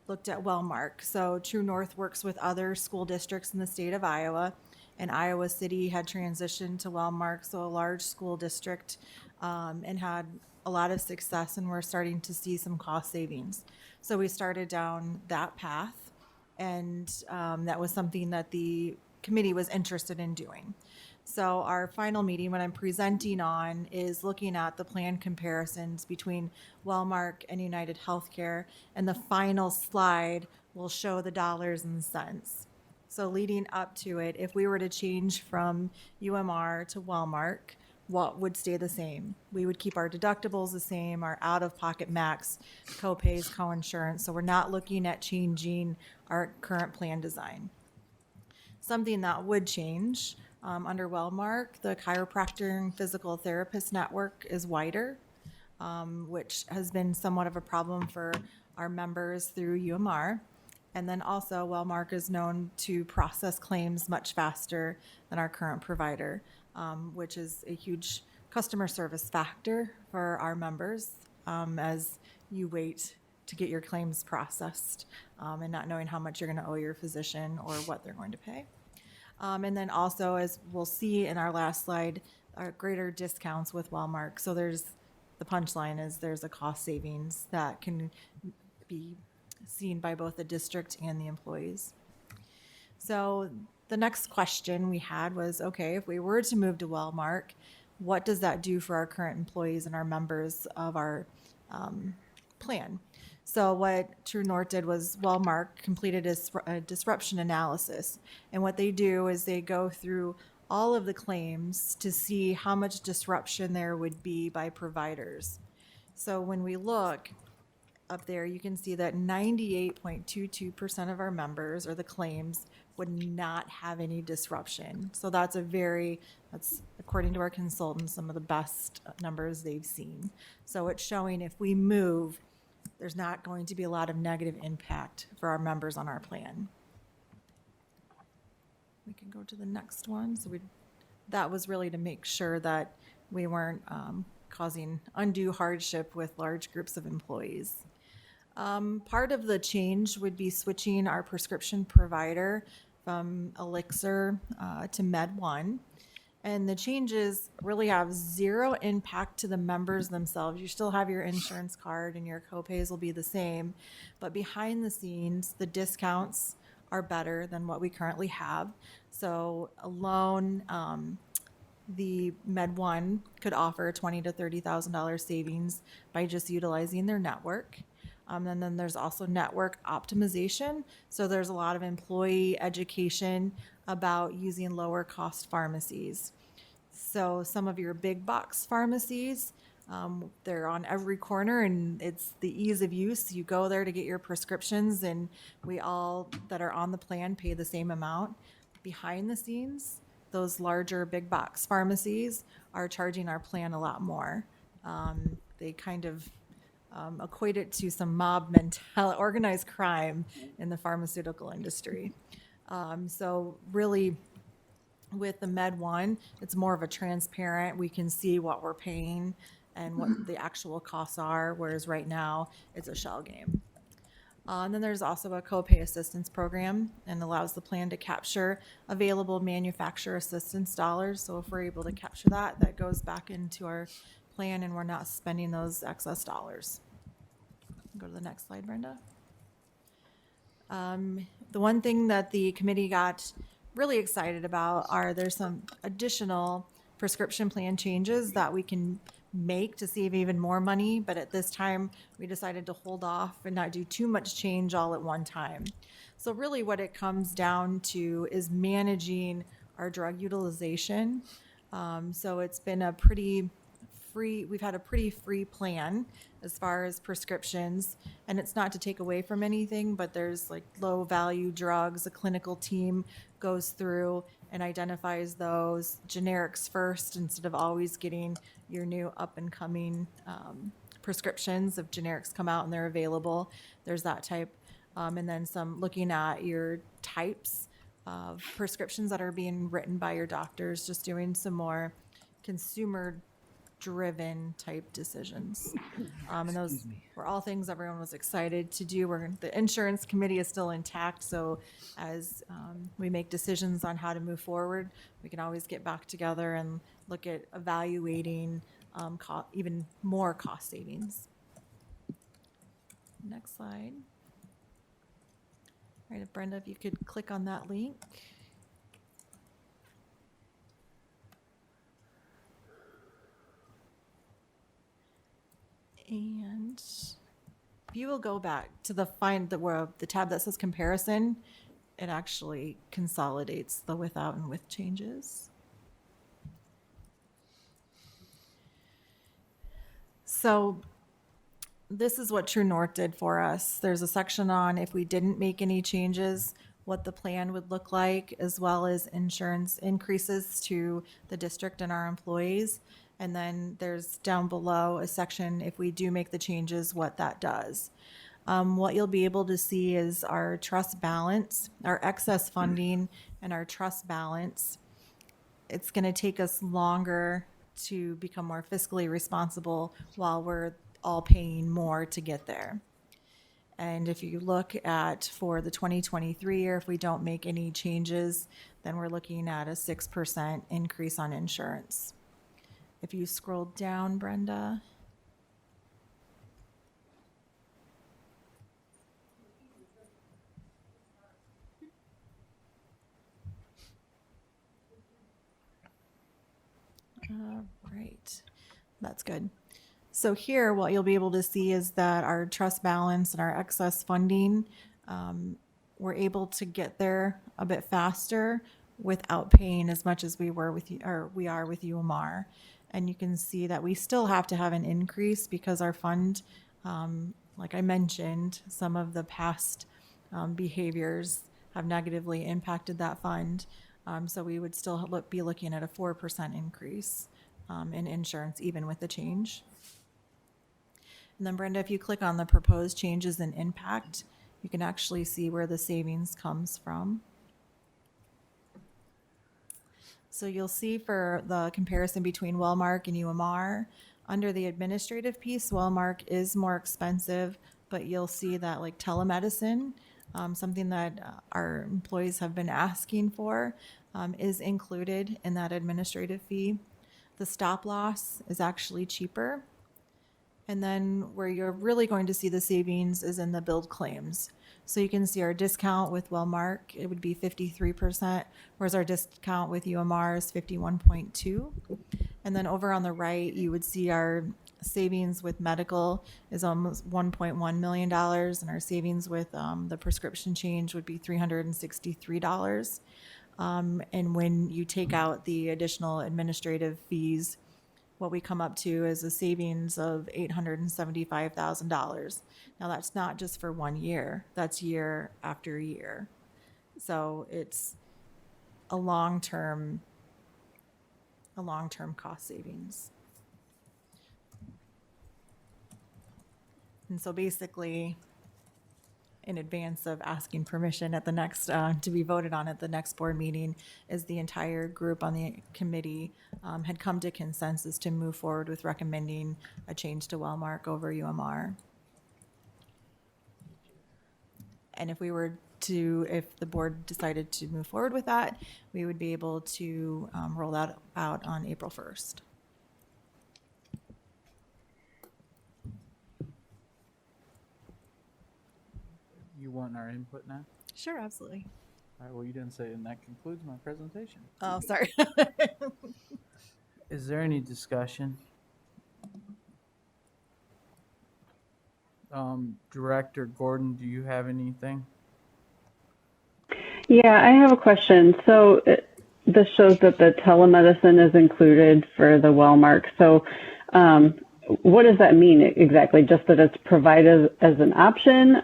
looked at Wellmark. So True North works with other school districts in the state of Iowa, and Iowa City had transitioned to Wellmark, so a large school district, and had a lot of success, and we're starting to see some cost savings. So we started down that path. And that was something that the committee was interested in doing. So our final meeting, what I'm presenting on, is looking at the plan comparisons between Wellmark and United Healthcare, and the final slide will show the dollars and cents. So leading up to it, if we were to change from UMR to Wellmark, what would stay the same? We would keep our deductibles the same, our out-of-pocket max, co-pays, co-insurance. So we're not looking at changing our current plan design. Something that would change under Wellmark, the chiropractor and physical therapist network is wider, which has been somewhat of a problem for our members through UMR. And then also Wellmark is known to process claims much faster than our current provider, which is a huge customer service factor for our members as you wait to get your claims processed and not knowing how much you're going to owe your physician or what they're going to pay. And then also, as we'll see in our last slide, our greater discounts with Wellmark. So the punchline is there's a cost savings that can be seen by both the district and the employees. So the next question we had was, okay, if we were to move to Wellmark, what does that do for our current employees and our members of our plan? So what True North did was Wellmark completed a disruption analysis. And what they do is they go through all of the claims to see how much disruption there would be by providers. So when we look up there, you can see that 98.22% of our members or the claims would not have any disruption. So that's according to our consultants, some of the best numbers they've seen. So it's showing if we move, there's not going to be a lot of negative impact for our members on our plan. We can go to the next one. So that was really to make sure that we weren't causing undue hardship with large groups of employees. Part of the change would be switching our prescription provider from Elixir to Med1. And the changes really have zero impact to the members themselves. You still have your insurance card and your copays will be the same. But behind the scenes, the discounts are better than what we currently have. So alone, the Med1 could offer $20,000 to $30,000 savings by just utilizing their network. And then there's also network optimization. So there's a lot of employee education about using lower cost pharmacies. So some of your big box pharmacies, they're on every corner and it's the ease of use. You go there to get your prescriptions and we all that are on the plan pay the same amount. Behind the scenes, those larger big box pharmacies are charging our plan a lot more. They kind of equate it to some mob mentality, organized crime in the pharmaceutical industry. So really, with the Med One, it's more of a transparent, we can see what we're paying and what the actual costs are, whereas right now it's a shell game. And then there's also a copay assistance program and allows the plan to capture available manufacturer assistance dollars. So if we're able to capture that, that goes back into our plan and we're not spending those excess dollars. Go to the next slide, Brenda. The one thing that the committee got really excited about are there's some additional prescription plan changes that we can make to save even more money, but at this time we decided to hold off and not do too much change all at one time. So really what it comes down to is managing our drug utilization. So it's been a pretty free, we've had a pretty free plan as far as prescriptions, and it's not to take away from anything, but there's like low value drugs. A clinical team goes through and identifies those generics first instead of always getting your new up and coming prescriptions. If generics come out and they're available, there's that type. And then some looking at your types of prescriptions that are being written by your doctors, just doing some more consumer driven type decisions. And those were all things everyone was excited to do. The insurance committee is still intact, so as we make decisions on how to move forward, we can always get back together and look at evaluating even more cost savings. Next slide. All right, Brenda, if you could click on that link. And if you will go back to the tab that says comparison, it actually consolidates the without and with changes. So this is what True North did for us. There's a section on if we didn't make any changes, what the plan would look like, as well as insurance increases to the district and our employees. And then there's down below a section, if we do make the changes, what that does. What you'll be able to see is our trust balance, our excess funding, and our trust balance. It's going to take us longer to become more fiscally responsible while we're all paying more to get there. And if you look at for the 2023 year, if we don't make any changes, then we're looking at a 6% increase on insurance. If you scroll down, Brenda. Right, that's good. So here, what you'll be able to see is that our trust balance and our excess funding, we're able to get there a bit faster without paying as much as we are with UMR. And you can see that we still have to have an increase because our fund, like I mentioned, some of the past behaviors have negatively impacted that fund. So we would still be looking at a 4% increase in insurance, even with the change. And then Brenda, if you click on the proposed changes in impact, you can actually see where the savings comes from. So you'll see for the comparison between Wellmark and UMR, under the administrative piece, Wellmark is more expensive, but you'll see that like telemedicine, something that our employees have been asking for, is included in that administrative fee. The stop loss is actually cheaper. And then where you're really going to see the savings is in the billed claims. So you can see our discount with Wellmark, it would be 53%, whereas our discount with UMR is 51.2. And then over on the right, you would see our savings with medical is almost $1.1 million, and our savings with the prescription change would be $363. And when you take out the additional administrative fees, what we come up to is a savings of $875,000. Now, that's not just for 1 year, that's year after year. So it's a long-term cost savings. And so basically, in advance of asking permission at the next, to be voted on at the next board meeting, is the entire group on the committee had come to consensus to move forward with recommending a change to Wellmark over UMR. And if the board decided to move forward with that, we would be able to roll that out on April 1st. You want our input now? Sure, absolutely. All right, well, you didn't say, and that concludes my presentation. Oh, sorry. Is there any discussion? Director Gordon, do you have anything? Yeah, I have a question. So this shows that the telemedicine is included for the Wellmark. So what does that mean exactly? Just that it's provided as an option,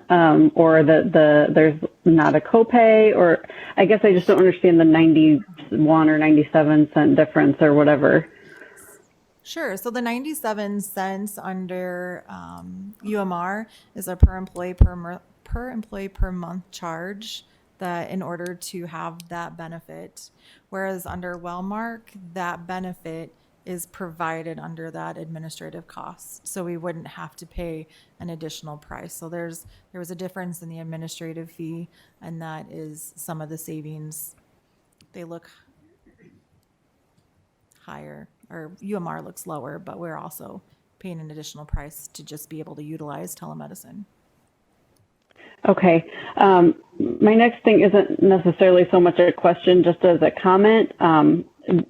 or that there's not a copay? Or I guess I just don't understand the 91 or 97 cent difference or whatever. Sure. So the 97 cents under UMR is a per employee per month charge that in order to have that benefit, whereas under Wellmark, that benefit is provided under that administrative cost. So we wouldn't have to pay an additional price. So there was a difference in the administrative fee, and that is some of the savings. They look higher, or UMR looks lower, but we're also paying an additional price to just be able to utilize telemedicine. Okay. My next thing isn't necessarily so much a question, just as a comment.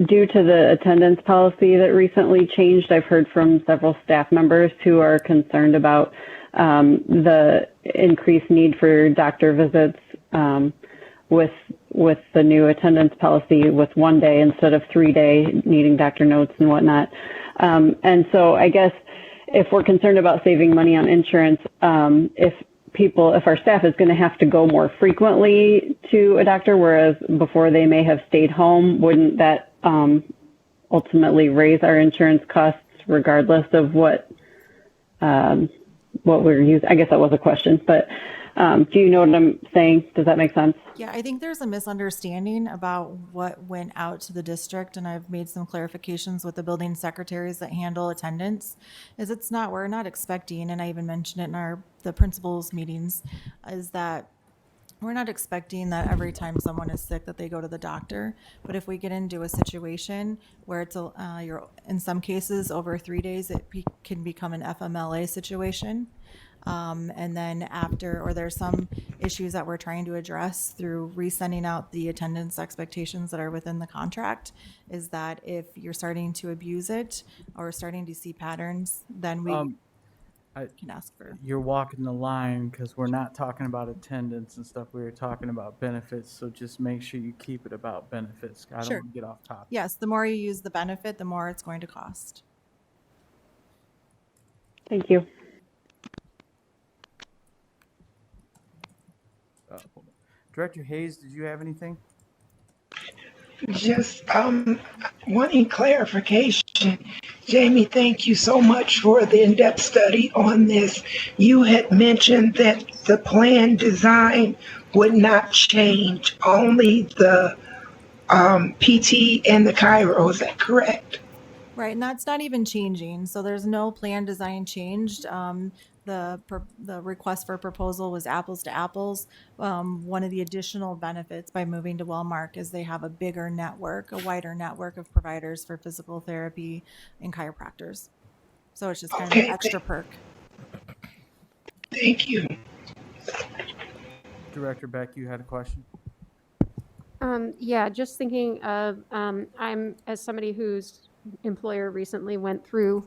Due to the attendance policy that recently changed, I've heard from several staff members who are concerned about the increased need for doctor visits with the new attendance policy with 1 day instead of 3 day, needing doctor notes and whatnot. And so I guess if we're concerned about saving money on insurance, if our staff is going to have to go more frequently to a doctor, whereas before they may have stayed home, wouldn't that ultimately raise our insurance costs regardless of what we're using? I guess that was a question, but do you know what I'm saying? Does that make sense? Yeah, I think there's a misunderstanding about what went out to the district, and I've made some clarifications with the building secretaries that handle attendance. We're not expecting, and I even mentioned it in the principals meetings, is that we're not expecting that every time someone is sick that they go to the doctor. But if we get into a situation where it's in some cases over 3 days, it can become an FMLA situation. And then there's some issues that we're trying to address through resending out the attendance expectations that are within the contract, is that if you're starting to abuse it or starting to see patterns, then we can ask for. You're walking the line because we're not talking about attendance and stuff. We were talking about benefits. So just make sure you keep it about benefits. I don't Sure. want to get off topic. Yes, the more you use the benefit, the more it's going to cost. Thank you. Hold on. Director Hayes, did you have anything? Just wanting clarification. Jamie, thank you so much for the in-depth study on this. You had mentioned that the plan design would not change, only the PT and the Cairo. Is that correct? Right, and that's not even changing. So there's no plan design changed. The request for proposal was apples to apples. One of the additional benefits by moving to Wellmark is they have a bigger network, a wider network of providers for physical therapy and chiropractors. So it's just kind of an extra perk. Thank you. Director Beck, you had a question? Yeah, just thinking of, I'm, as somebody whose employer recently went through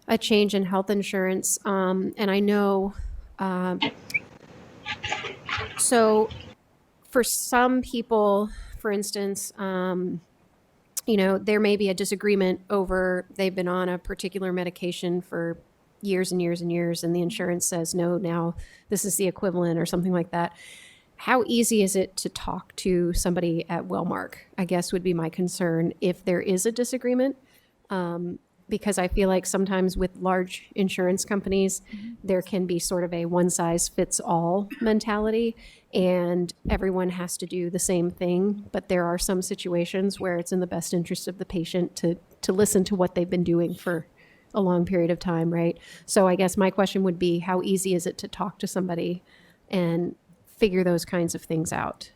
a change in health insurance, and I know, so for some people, for instance, there may be a disagreement over they've been on a particular medication for years and years and years, and the insurance says, no, now this is the equivalent or something like that. How easy is it to talk to somebody at Wellmark, I guess would be my concern if there is a disagreement. Because I feel like sometimes with large insurance companies, there can be sort of a one size fits all mentality and everyone has to do the same thing. But there are some situations where it's in the best interest of the patient to listen to what they've been doing for a long period of time, right? So I guess my question would be, how easy is it to talk to somebody and figure those kinds of things out?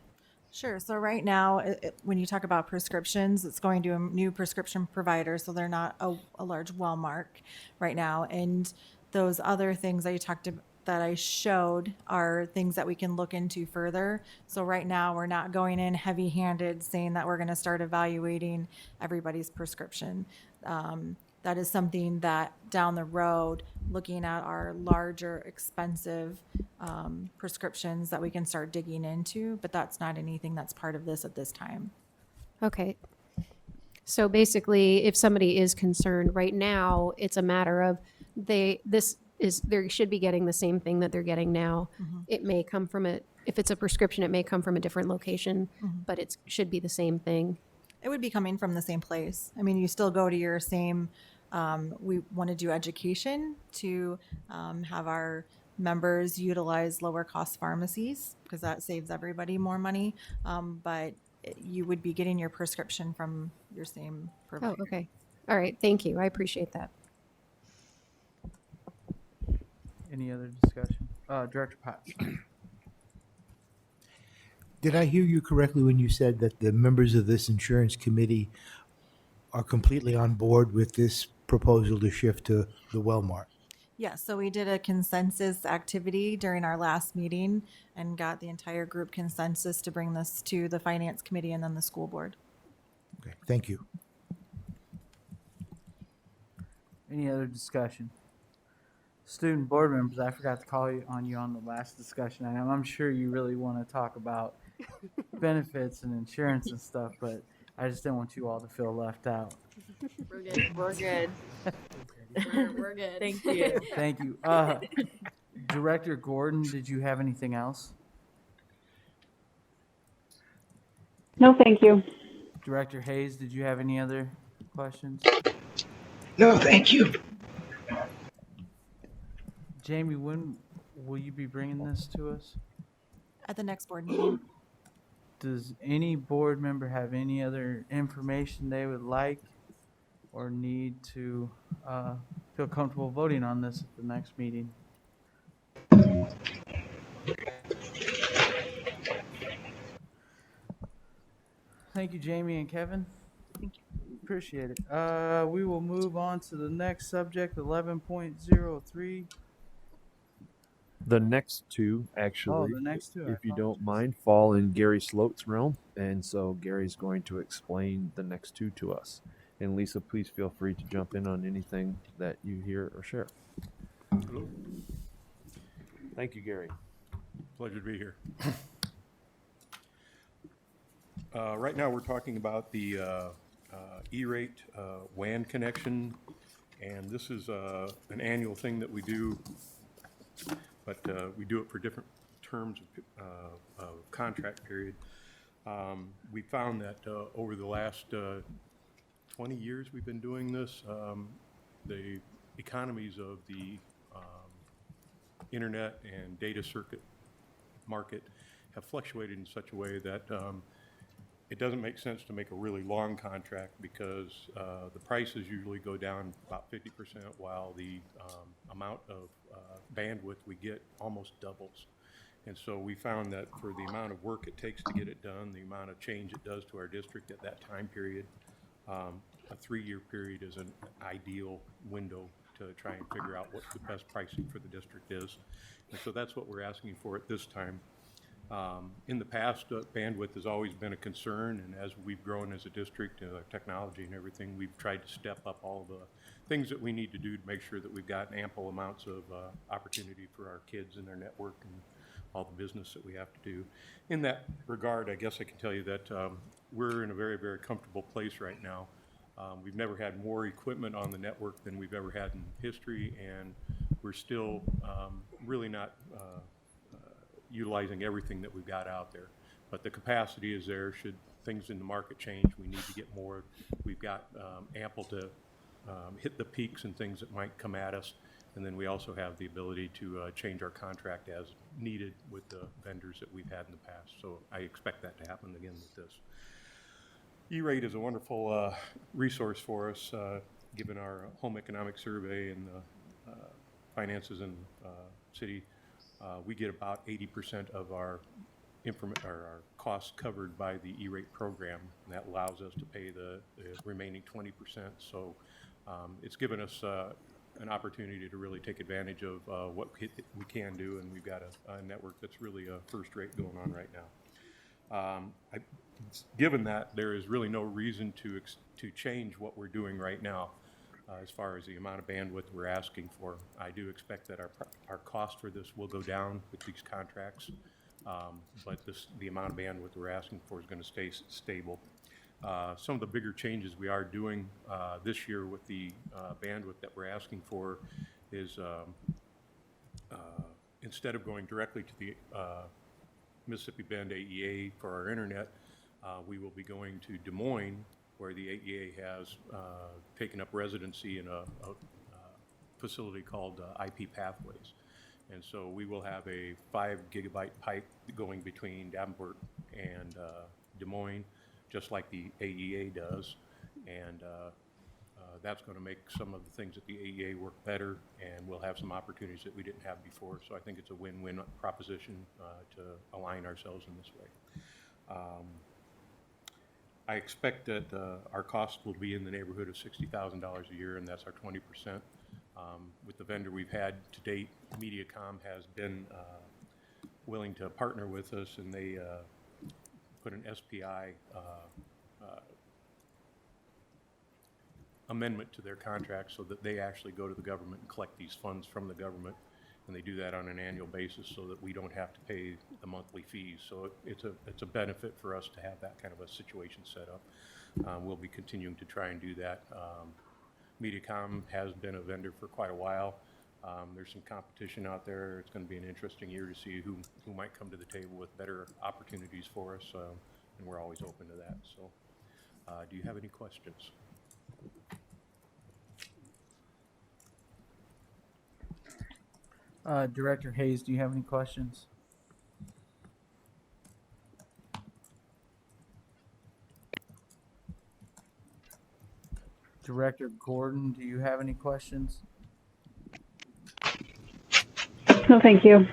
Sure. So right now, when you talk about prescriptions, it's going to a new prescription provider, so they're not a large Wellmark right now. And those other things that you talked about, that I showed, are things that we can look into further. So right now, we're not going in heavy-handed saying that we're going to start evaluating everybody's prescription. That is something that down the road, looking at our larger, expensive prescriptions, that we can start digging into, but that's not anything that's part of this at this time. Okay. So basically, if somebody is concerned right now, it's a matter of they should be getting the same thing that they're getting now. Mm-hmm. It may come from if it's a prescription, it may come from a different location, Mm-hmm. but it should be the same thing. It would be coming from the same place. I mean, you still go to your same, we want to do education to have our members utilize lower cost pharmacies because that saves everybody more money. But you would be getting your prescription from your same provider. Oh, okay. All right. Thank you. I appreciate that. Any other discussion? Director Potts. Did I hear you correctly when you said that the members of this insurance committee are completely on board with this proposal to shift to the Wellmark? Yeah, so we did a consensus activity during our last meeting and got the entire group consensus to bring this to the finance committee and then the school board. Okay, thank you. Any other discussion? Student board members, I forgot to call on you on the last discussion item. I'm sure you really want to talk about benefits and insurance and stuff, but I just didn't want you all to feel left out. We're good. We're good. We're good. Thank you. Thank you. Director Gordon, did you have anything else? No, thank you. Director Hayes, did you have any other questions? No, thank you. Jamie, when will you be bringing this to us? At the next board meeting. Does any board member have any other information they would like or need to feel comfortable voting on this at the next meeting? Thank you, Jamie and Kevin. Thank you. Appreciate it. We will move on to the next subject, 11.03. The next two, actually, the next two, I if you don't mind, fall in Gary Sloat's realm. And so Gary's going to explain the next two to us. And Lisa, please feel free to jump in on anything that you hear or share. Hello. Thank you, Gary. Pleasure to be here. Right now we're talking about the E-rate WAN connection, and this is an annual thing that we do, but we do it for different terms of contract period. We found that over the last 20 years we've been doing this, the economies of the internet and data circuit market have fluctuated in such a way that it doesn't make sense to make a really long contract because the prices usually go down about 50% while the amount of bandwidth we get almost doubles. And so we found that for the amount of work it takes to get it done, the amount of change it does to our district at that time period, a 3-year period is an ideal window to try and figure out what the best pricing for the district is. And so that's what we're asking for at this time. In the past, bandwidth has always been a concern, and as we've grown as a district, technology and everything, we've tried to step up all the things that we need to do to make sure that we've got ample amounts of opportunity for our kids and their network and all the business that we have to do. In that regard, I guess I can tell you that we're in a very, very comfortable place right now. We've never had more equipment on the network than we've ever had in history, and we're still really not utilizing everything that we've got out there. But the capacity is there. Should things in the market change, we need to get more. We've got ample to hit the peaks and things that might come at us. And then we also have the ability to change our contract as needed with the vendors that we've had in the past. So I expect that to happen again with this. E-rate is a wonderful resource for us, given our home economic survey and the finances in city. We get about 80% of our costs covered by the E-rate program, and that allows us to pay the remaining 20%. So it's given us an opportunity to really take advantage of what we can do, and we've got a network that's really first rate going on right now. Given that, there is really no reason to change what we're doing right now as far as the amount of bandwidth we're asking for. I do expect that our cost for this will go down with these contracts, but the amount of bandwidth we're asking for is going to stay stable. Some of the bigger changes we are doing this year with the bandwidth that we're asking for is instead of going directly to the Mississippi Bend AEA for our internet, we will be going to Des Moines, where the AEA has taken up residency in a facility called IP Pathways. And so we will have a 5 gigabyte pipe going between Davenport and Des Moines, just like the AEA does. And that's going to make some of the things at the AEA work better, and we'll have some opportunities that we didn't have before. So I think it's a win-win proposition to align ourselves in this way. I expect that our cost will be in the neighborhood of $60,000 a year, and that's our 20%. With the vendor we've had to date, Mediacom has been willing to partner with us, and they put an SPI amendment to their contract so that they actually go to the government and collect these funds from the government, and they do that on an annual basis so that we don't have to pay the monthly fees. So it's a benefit for us to have that kind of a situation set up. We'll be continuing to try and do that. Mediacom has been a vendor for quite a while. There's some competition out there. It's going to be an interesting year to see who might come to the table with better opportunities for us, and we're always open to that. So do you have any questions? Director Hayes, do you have any questions? Director Gordon, do you have any questions? No, thank you.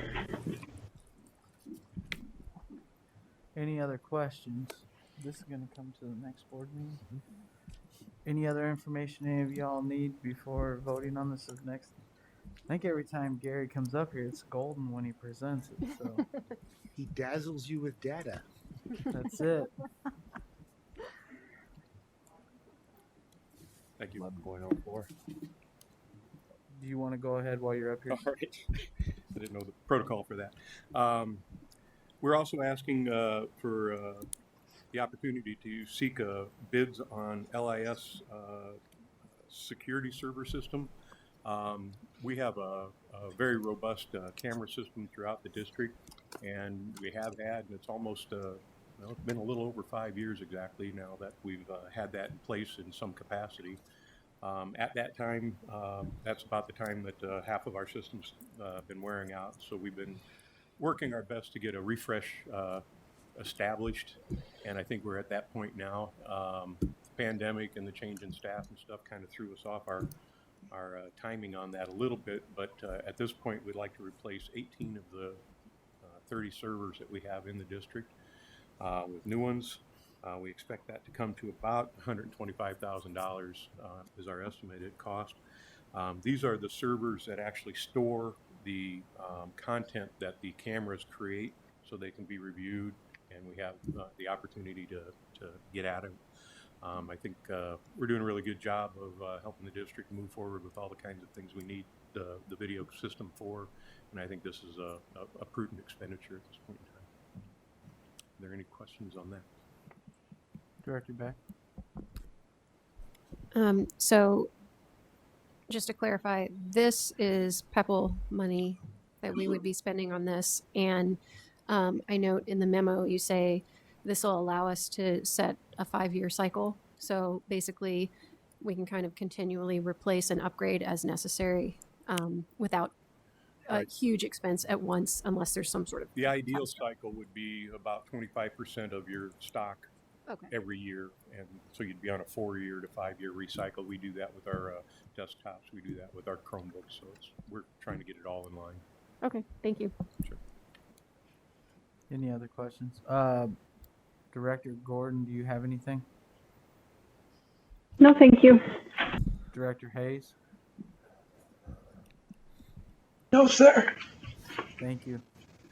Any other questions? This is going to come to the next board meeting. Any other information any of y'all need before voting on this next? I think every time Gary comes up here, it's golden when he presents it. So He dazzles you with data. that's it. Thank you. 11.04. Do you want to go ahead while you're up here? All right. I didn't know the protocol for that. We're also asking for the opportunity to seek bids on LIS security server system. We have a very robust camera system throughout the district, and we have had, and it's almost it's been a little over 5 years exactly now that we've had that in place in some capacity. At that time, that's about the time that half of our systems have been wearing out. So we've been working our best to get a refresh established, and I think we're at that point now. Pandemic and the change in staff and stuff kind of threw us off our timing on that a little bit, but at this point we'd like to replace 18 of the 30 servers that we have in the district with new ones. We expect that to come to about $125,000 is our estimated cost. These are the servers that actually store the content that the cameras create so they can be reviewed, and we have the opportunity to get at it. I think we're doing a really good job of helping the district move forward with all the kinds of things we need the video system for, And I think this is a prudent expenditure at this point in time. Are there any questions on that? Director Beck? So just to clarify, this is PEPAL money that we would be spending on this. And I note in the memo, you say this will allow us to set a 5-year cycle. So basically, we can kind of continually replace and upgrade as necessary without a huge expense at once, unless there's some sort of. The ideal cycle would be about 25% of your stock every year. And so you'd be on a 4-year to 5-year recycle. We do that with our desktops. We do that with our Chromebooks. So we're trying to get it all in line. Okay, thank you. Sure. Any other questions? Director Gordon, do you have anything? No, thank you. Director Hayes? No, sir. Thank you.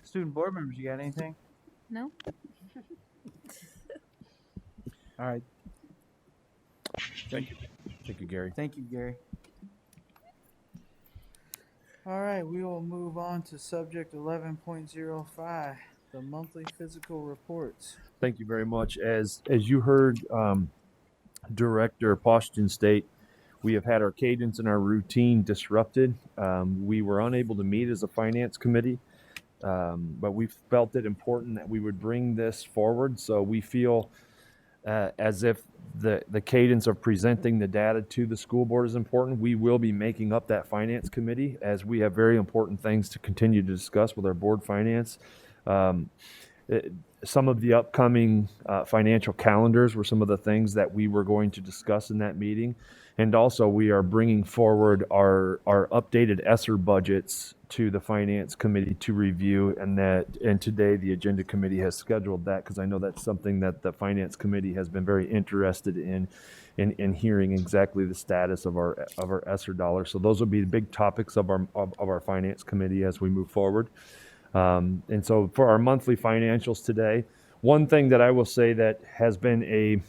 Student board members, you got anything? No? All right. Thank you. Thank you, Gary. Thank you, Gary. All right, we will move on to subject 11.05, the monthly physical reports. Thank you very much. As you heard Director Poston state, we have had our cadence and our routine disrupted. We were unable to meet as a finance committee, but we felt it important that we would bring this forward. So we feel as if the cadence of presenting the data to the school board is important. We will be making up that finance committee as we have very important things to continue to discuss with our board finance. Some of the upcoming financial calendars were some of the things that we were going to discuss in that meeting. And also we are bringing forward our updated ESSER budgets to the finance committee to review, and today the agenda committee has scheduled that because I know that's something that the finance committee has been very interested in hearing exactly the status of our ESSER dollars. So those will be the big topics of our finance committee as we move forward. And so for our monthly financials today, one thing that I will say that has been a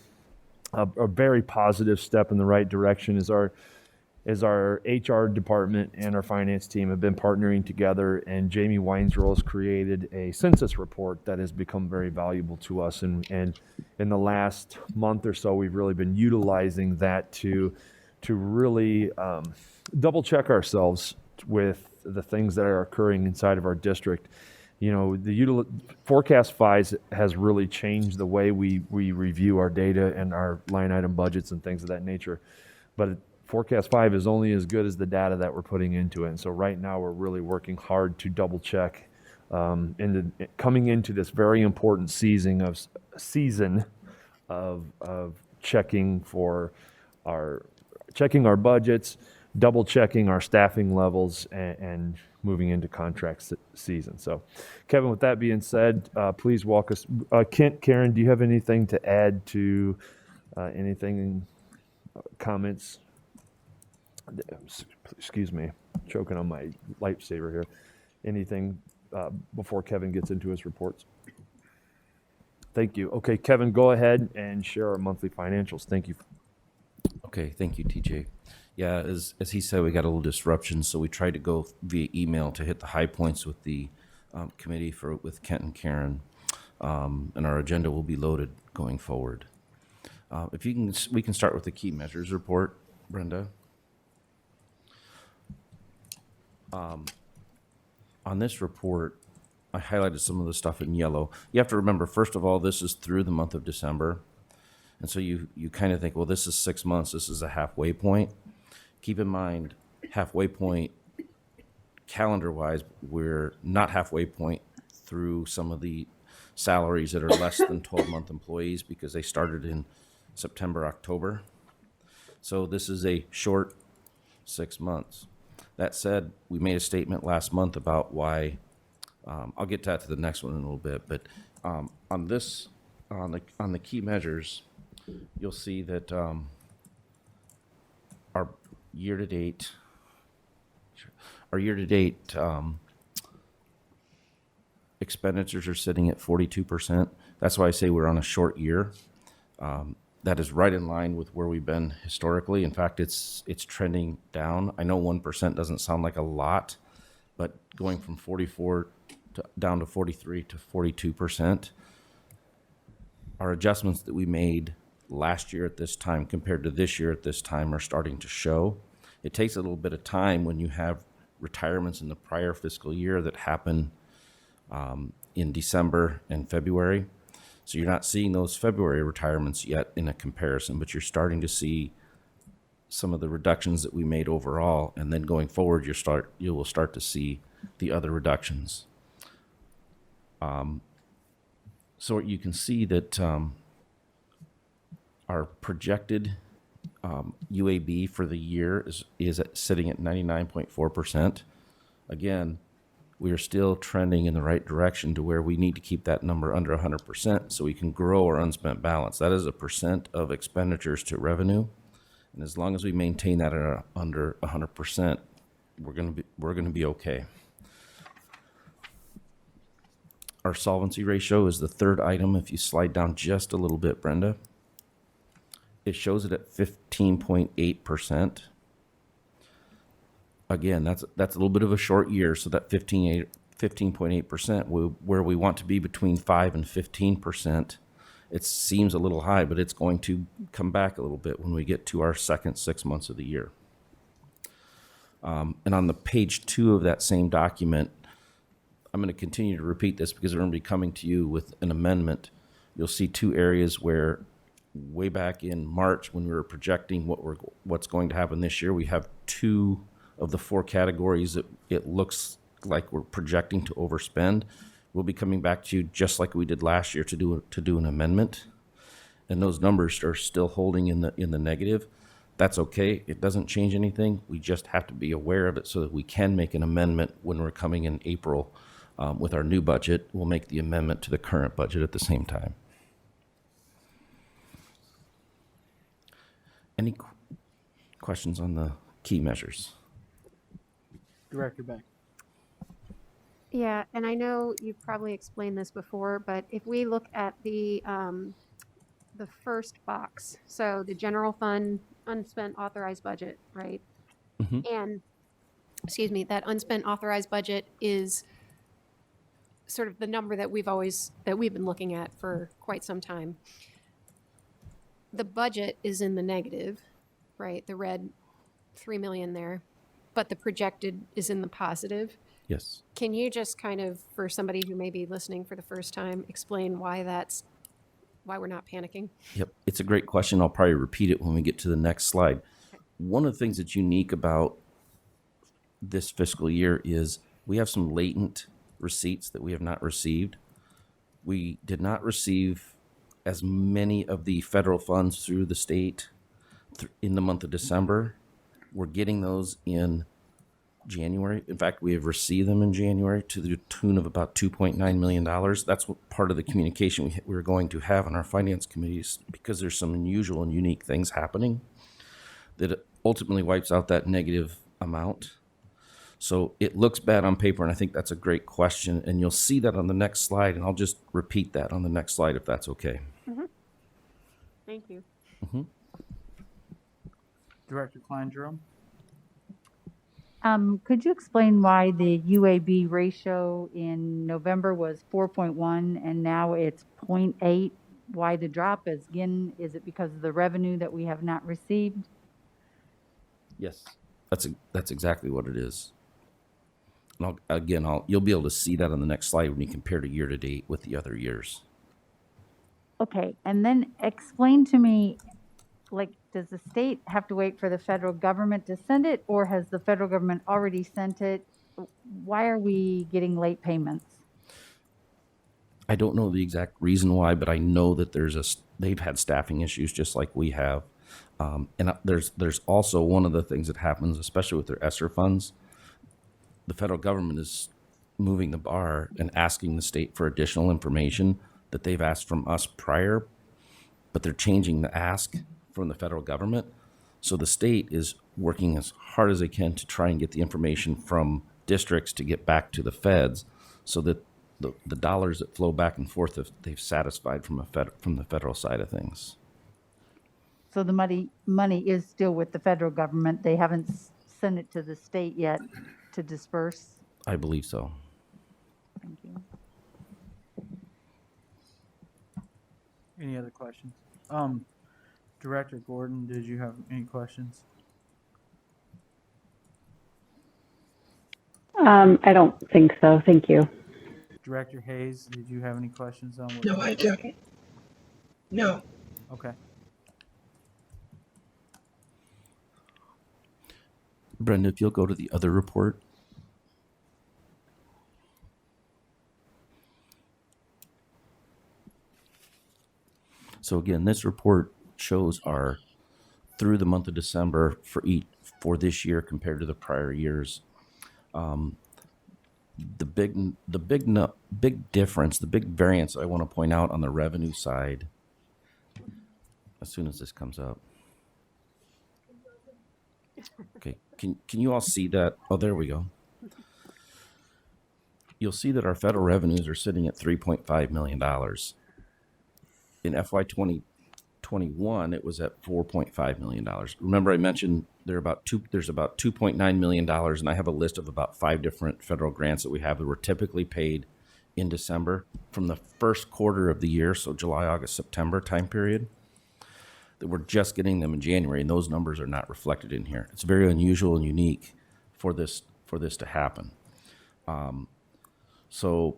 very positive step in the right direction is our HR department and our finance team have been partnering together, and Jamie Weinzerl has created a census report that has become very valuable to us. And in the last month or so, we've really been utilizing that to really double check ourselves with the things that are occurring inside of our district. You know, the Forecast 5 has really changed the way we review our data and our line item budgets and things of that nature. But Forecast 5 is only as good as the data that we're putting into it. And so right now we're really working hard to double check coming into this very important season of checking our budgets, double checking our staffing levels, and moving into contract season. So, Kevin, with that being said, please walk us. Kent, Karen, do you have anything to add to anything, comments? Excuse me, choking on my lifesaver here. Anything before Kevin gets into his reports? Thank you. Okay, Kevin, go ahead and share our monthly financials. Thank you. Okay, thank you, TJ. Yeah, as he said, we got a little disruption, so we tried to go via email to hit the high points with the committee with Kent and Karen, and our agenda will be loaded going forward. If you can, we can start with the key measures report, Brenda. On this report, I highlighted some of the stuff in yellow. You have to remember, first of all, this is through the month of December. And so you kind of think, well, this is 6 months. This is a halfway point. Keep in mind, halfway point, calendar-wise, we're not halfway point through some of the salaries that are less than 12-month employees because they started in September, October. So this is a short 6 months. That said, we made a statement last month about why, I'll get to the next one in a little bit, but on the key measures, you'll see that our year-to-date expenditures are sitting at 42%. That's why I say we're on a short year. That is right in line with where we've been historically. In fact, it's trending down. I know 1% doesn't sound like a lot, but going from 44 down to 43 to 42%, our adjustments that we made last year at this time compared to this year at this time are starting to show. It takes a little bit of time when you have retirements in the prior fiscal year that happen in December and February. So you're not seeing those February retirements yet in a comparison, but you're starting to see some of the reductions that we made overall, and then going forward, you will start to see the other reductions. So you can see that our projected UAB for the year is sitting at 99.4%. Again, we are still trending in the right direction to where we need to keep that number under 100% so we can grow our unspent balance. That is a percent of expenditures to revenue. And as long as we maintain that at under 100%, we're going to be okay. Our solvency ratio is the third item. If you slide down just a little bit, Brenda, it shows it at 15.8%. Again, that's a little bit of a short year, so that 15.8%, where we want to be between 5 and 15%. It seems a little high, but it's going to come back a little bit when we get to our second 6 months of the year. And on the page 2 of that same document, I'm going to continue to repeat this because we're going to be coming to you with an amendment. You'll see 2 areas where way back in March when we were projecting what's going to happen this year, we have 2 of the 4 categories that it looks like we're projecting to overspend. We'll be coming back to you just like we did last year to do an amendment, and those numbers are still holding in the negative. That's okay. It doesn't change anything. We just have to be aware of it so that we can make an amendment when we're coming in April with our new budget. We'll make the amendment to the current budget at the same time. Any questions on the key measures? Director Beck. Yeah, and I know you've probably explained this before, but if we look at the first box, so the general fund unspent authorized budget, right? Mm-hmm. And excuse me, that unspent authorized budget is sort of the number that we've been looking at for quite some time. The budget is in the negative, right? The red 3 million there, but the projected is in the positive. Yes. Can you just kind of, for somebody who may be listening for the first time, explain why we're not panicking? Yep. It's a great question. I'll probably repeat it when we get to the next slide. Okay. One of the things that's unique about this fiscal year is we have some latent receipts that we have not received. We did not receive as many of the federal funds through the state in the month of December. We're getting those in January. In fact, we have received them in January to the tune of about $2.9 million. That's what part of the communication we're going to have on our finance committees, because there's some unusual and unique things happening that ultimately wipes out that negative amount. So it looks bad on paper, and I think that's a great question, and you'll see that on the next slide, and I'll just repeat that on the next slide if that's okay. Mm-hmm. Thank you. Mm-hmm. Director Klein-Jerome. Could you explain why the UAB ratio in November was 4.1 and now it's 0.8? Why the drop is, again, is it because of the revenue that we have not received? Yes, that's exactly what it is. And you'll be able to see that on the next slide when you compare to year to date with the other years. Okay, and then explain to me, like, does the state have to wait for the federal government to send it, or has the federal government already sent it? Why are we getting late payments? I don't know the exact reason why, but I know that they've had staffing issues just like we have. And there's also one of the things that happens, especially with their ESSER funds. The federal government is moving the bar and asking the state for additional information that they've asked from us prior, but they're changing the ask from the federal government. So the state is working as hard as they can to try and get the information from districts to get back to the feds so that the dollars that flow back and forth, they've satisfied from the federal side of things. So the money is still with the federal government. They haven't sent it to the state yet to disperse? I believe so. Thank you. Any other questions? Director Gordon, did you have any questions? I don't think so. Thank you. Director Hayes, did you have any questions on what? No, I don't. No. Okay. Brenda, if you'll go to the other report. So again, this report shows our through the month of December for this year compared to the prior years. The big difference, the big variance I want to point out on the revenue side, as soon as this comes up. Okay, can you all see that? Oh, there we go. You'll see that our federal revenues are sitting at $3.5 million. In FY 2021, it was at $4.5 million. Remember I mentioned there's about $2.9 million, and I have a list of about 5 different federal grants that we have that were typically paid in December from the first quarter of the year, so July, August, September time period, that we're just getting them in January, and those numbers are not reflected in here. It's very unusual and unique for this to happen. So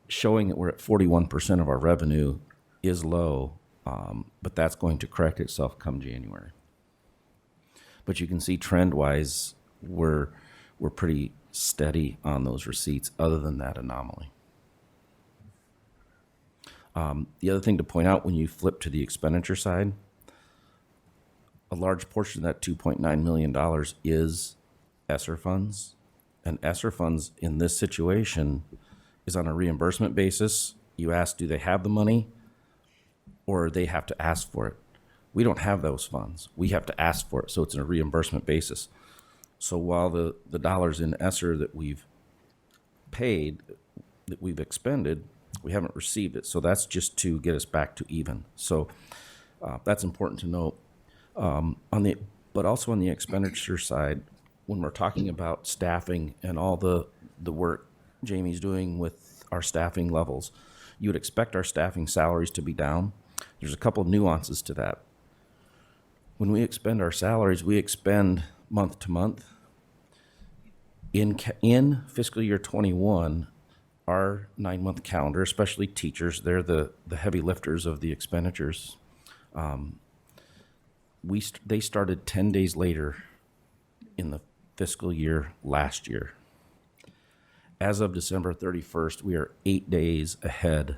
showing that we're at 41% of our revenue is low, but that's going to correct itself come January. But you can see trend-wise, we're pretty steady on those receipts other than that anomaly. The other thing to point out when you flip to the expenditure side, a large portion of that $2.9 million is ESSER funds. And ESSER funds in this situation is on a reimbursement basis. You ask, do they have the money, or they have to ask for it? We don't have those funds. We have to ask for it, so it's on a reimbursement basis. So while the dollars in ESSER that we've paid, that we've expended, we haven't received it. So that's just to get us back to even. So that's important to note. But also on the expenditure side, when we're talking about staffing and all the work Jamie's doing with our staffing levels, you would expect our staffing salaries to be down. There's a couple of nuances to that. When we expend our salaries, we expend month to month. In fiscal year 21, our 9-month calendar, especially teachers, they're the heavy lifters of the expenditures. They started 10 days later in the fiscal year last year. As of December 31st, we are 8 days ahead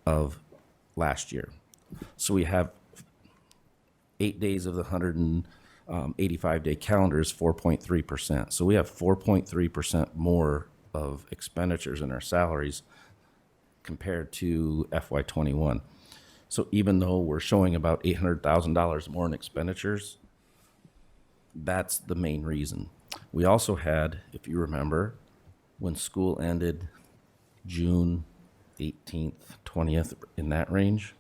of last year. So we have 8 days of the 185-day calendar is 4.3%. So we have 4.3% more of expenditures in our salaries compared to FY21. So even though we're showing about $800,000 more in expenditures, that's the main reason. We also had, if you remember, when school ended June 18th, 20th, in that range,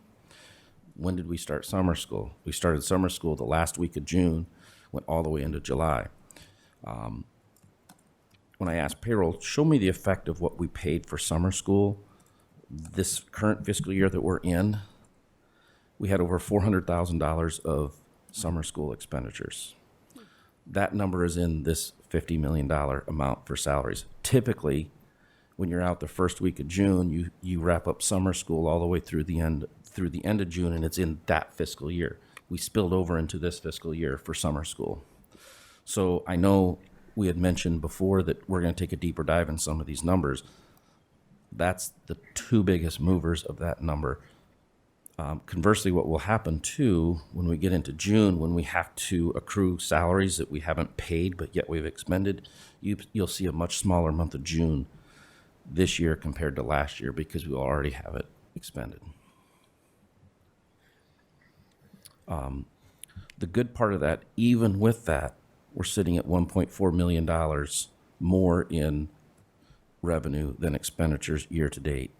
when did we start summer school? We started summer school the last week of June, went all the way into July. When I asked payroll, show me the effect of what we paid for summer school this current fiscal year that we're in, we had over $400,000 of summer school expenditures. That number is in this $50 million amount for salaries. Typically, when you're out the first week of June, you wrap up summer school all the way through the end of June, and it's in that fiscal year. We spilled over into this fiscal year for summer school. So I know we had mentioned before that we're going to take a deeper dive in some of these numbers. That's the two biggest movers of that number. Conversely, what will happen too when we get into June, when we have to accrue salaries that we haven't paid but yet we've expended, you'll see a much smaller month of June this year compared to last year because we'll already have it expended. The good part of that, even with that, we're sitting at $1.4 million more in revenue than expenditures year to date,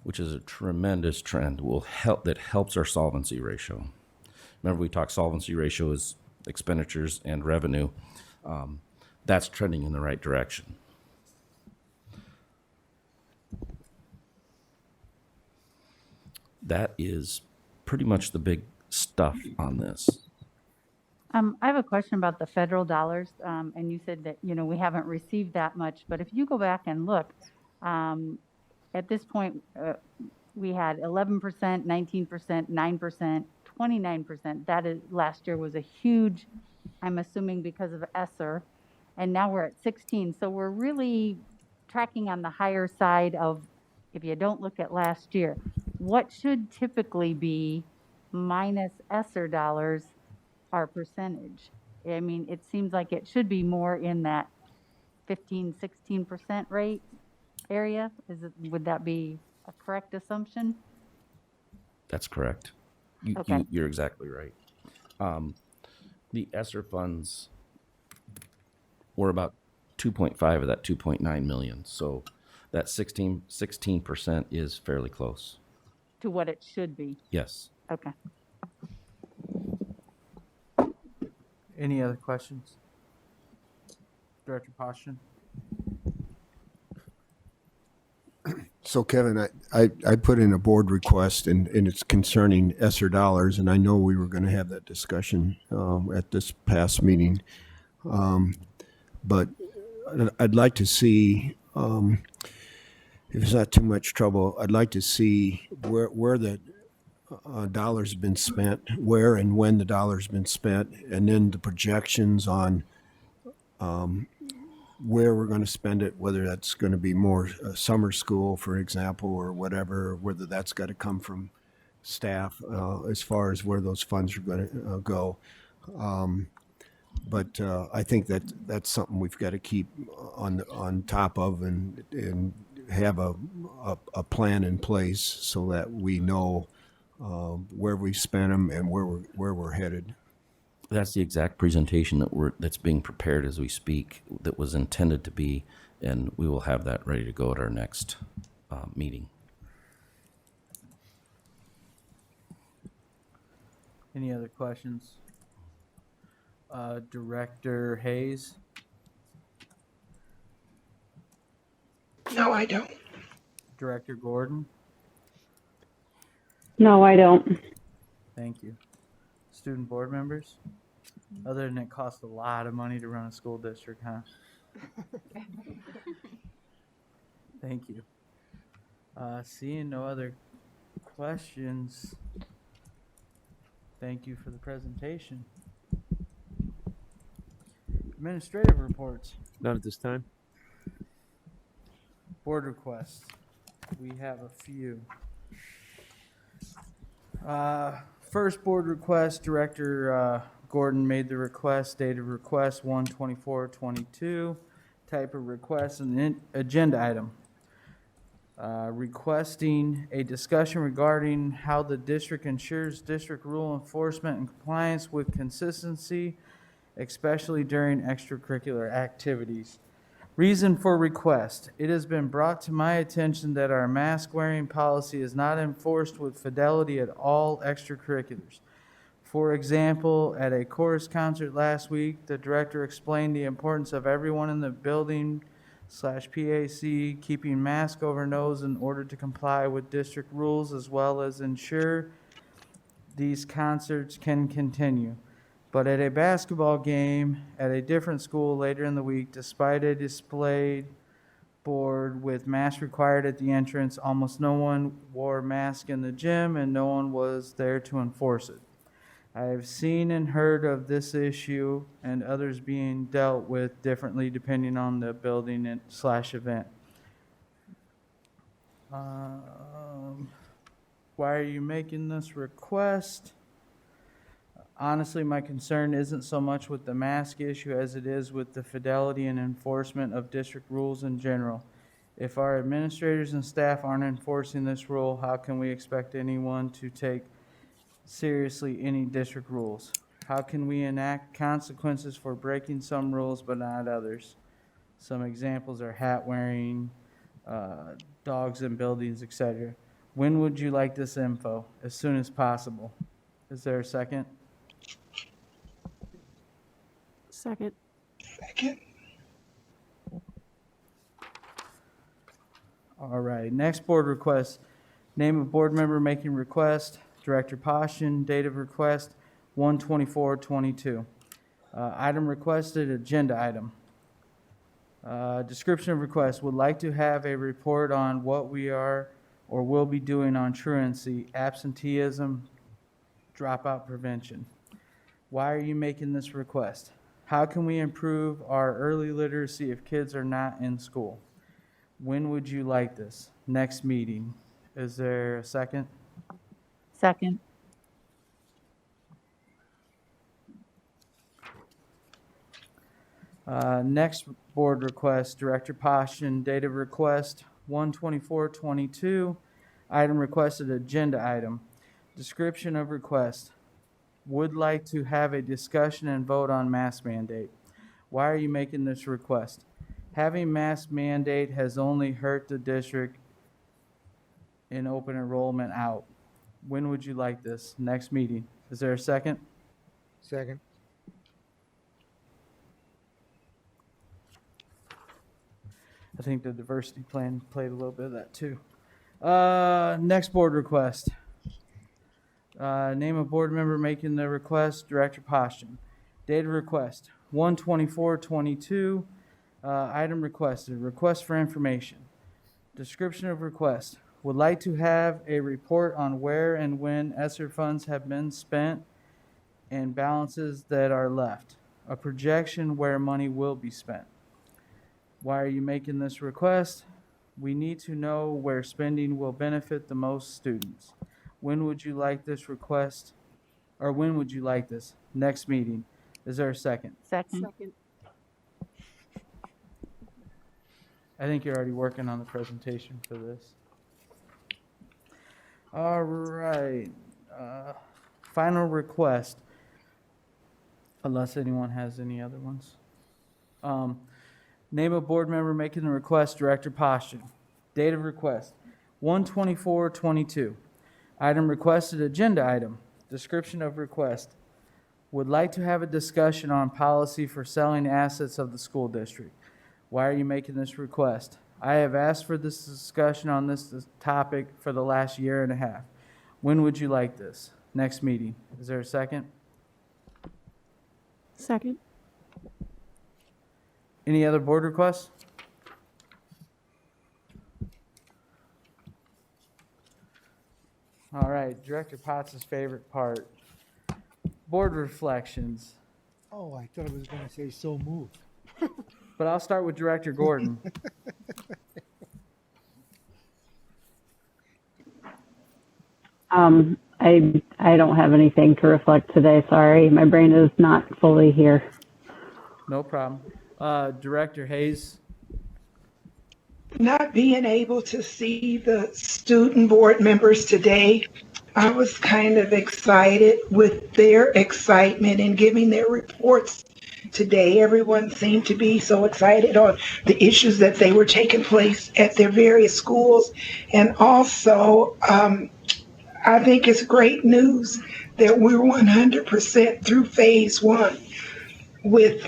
which is a tremendous trend that helps our solvency ratio. Remember, we talked solvency ratio is expenditures and revenue. That's trending in the right direction. that is pretty much the big stuff on this. I have a question about the federal dollars, and you said that, we haven't received that much, but if you go back and look, at this point, we had 11%, 19%, 9%, 29%. That is, last year was a huge, I'm assuming because of ESSER, and now we're at 16. So we're really tracking on the higher side of, if you don't look at last year, what should typically be minus ESSER dollars, our percentage? I mean, it seems like it should be more in that 15, 16% rate area. Would that be a correct assumption? That's correct. Okay. You're exactly right. The ESSER funds were about 2.5 of that 2.9 million. So that 16% is fairly close. To what it should be? Yes. Okay. Any other questions? Director Poston? So Kevin, I put in a board request and it's concerning ESSER dollars, and I know we were going to have that discussion at this past meeting. But I'd like to see, if it's not too much trouble, I'd like to see where the dollars have been spent, where and when the dollars been spent, and then the projections on where we're going to spend it, whether that's going to be more summer school, for example, or whatever, or whether that's got to come from staff as far as where those funds are going to go. But I think that's something we've got to keep on top of and have a plan in place so that we know where we spent them and where we're headed. That's the exact presentation that's being prepared as we speak, that was intended to be, and we will have that ready to go at our next meeting. Any other questions? Director Hayes? No, I don't. Director Gordon? No, I don't. Thank you. Student board members? Other than it costs a lot of money to run a school district, huh? Thank you. Seeing no other questions, thank you for the presentation. Administrative reports. None at this time. Board requests. We have a few. First board request, Director Gordon made the request, dated request 1/24/22. Type of request, an agenda item. Requesting a discussion regarding how the district ensures district rule enforcement and compliance with consistency, especially during extracurricular activities. Reason for request. It has been brought to my attention that our mask wearing policy is not enforced with fidelity at all extracurriculars. For example, at a chorus concert last week, the director explained the importance of everyone in the building/PAC keeping mask over nose in order to comply with district rules, as well as ensure these concerts can continue. But at a basketball game at a different school later in the week, despite a displayed board with masks required at the entrance, almost no one wore a mask in the gym and no one was there to enforce it. I have seen and heard of this issue and others being dealt with differently depending on the building and / event. Why are you making this request? Honestly, my concern isn't so much with the mask issue as it is with the fidelity and enforcement of district rules in general. If our administrators and staff aren't enforcing this rule, how can we expect anyone to take seriously any district rules? How can we enact consequences for breaking some rules but not others? Some examples are hat wearing, dogs in buildings, etc. When would you like this info? As soon as possible. Is there a second? Second. Second. All right, next board request. Name of board member making request, Director Poston, date of request, 1/24/22. Item requested, agenda item. Description of request, would like to have a report on what we are or will be doing on truancy, absenteeism, dropout prevention. Why are you making this request? How can we improve our early literacy if kids are not in school? When would you like this? Next meeting. Is there a second? Second. Next board request, Director Poston, date of request, 1/24/22. Item requested, agenda item. Description of request. Would like to have a discussion and vote on mask mandate. Why are you making this request? Having mask mandate has only hurt the district in open enrollment out. When would you like this? Next meeting. Is there a second? Second. I think the diversity plan played a little bit of that too. Next board request. Name of board member making the request, Director Poston. Date of request, 1/24/22. Item requested, request for information. Description of request, would like to have a report on where and when ESSER funds have been spent and balances that are left. A projection where money will be spent. Why are you making this request? We need to know where spending will benefit the most students. When would you like this request, or when would you like this? Next meeting. Is there a second? Second. I think you're already working on the presentation for this. All right. Final request, unless anyone has any other ones. Name of board member making the request, Director Poston. Date of request, 1/24/22. Item requested, agenda item. Description of request. Would like to have a discussion on policy for selling assets of the school district. Why are you making this request? I have asked for this discussion on this topic for the last year and a half. When would you like this? Next meeting. Is there a second? Second. Any other board requests? All right, Director Potts' favorite part. Board reflections. Oh, I thought I was going to say so moved. But I'll start with Director Gordon. I don't have anything to reflect today. Sorry, my brain is not fully here. No problem. Director Hayes. Not being able to see the student board members today, I was kind of excited with their excitement in giving their reports today. Everyone seemed to be so excited on the issues that they were taking place at their various schools. And also, I think it's great news that we're 100% through phase one with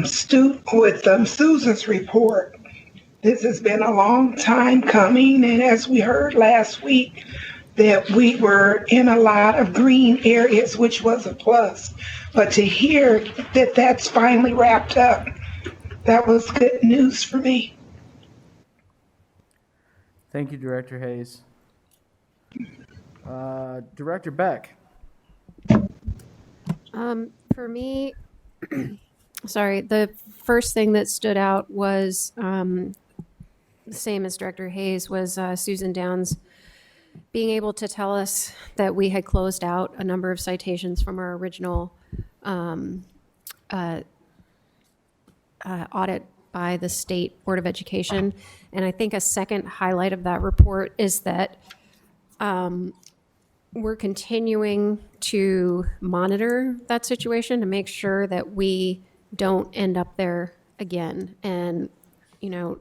Susan's report. This has been a long time coming, and as we heard last week, that we were in a lot of green areas, which was a plus. But to hear that that's finally wrapped up, that was good news for me. Thank you, Director Hayes. Director Beck. For me, sorry, the first thing that stood out was the same as Director Hayes, was Susan Downs being able to tell us that we had closed out a number of citations from our original audit by the State Board of Education. And I think a second highlight of that report is that we're continuing to monitor that situation to make sure that we don't end up there again. And, you know,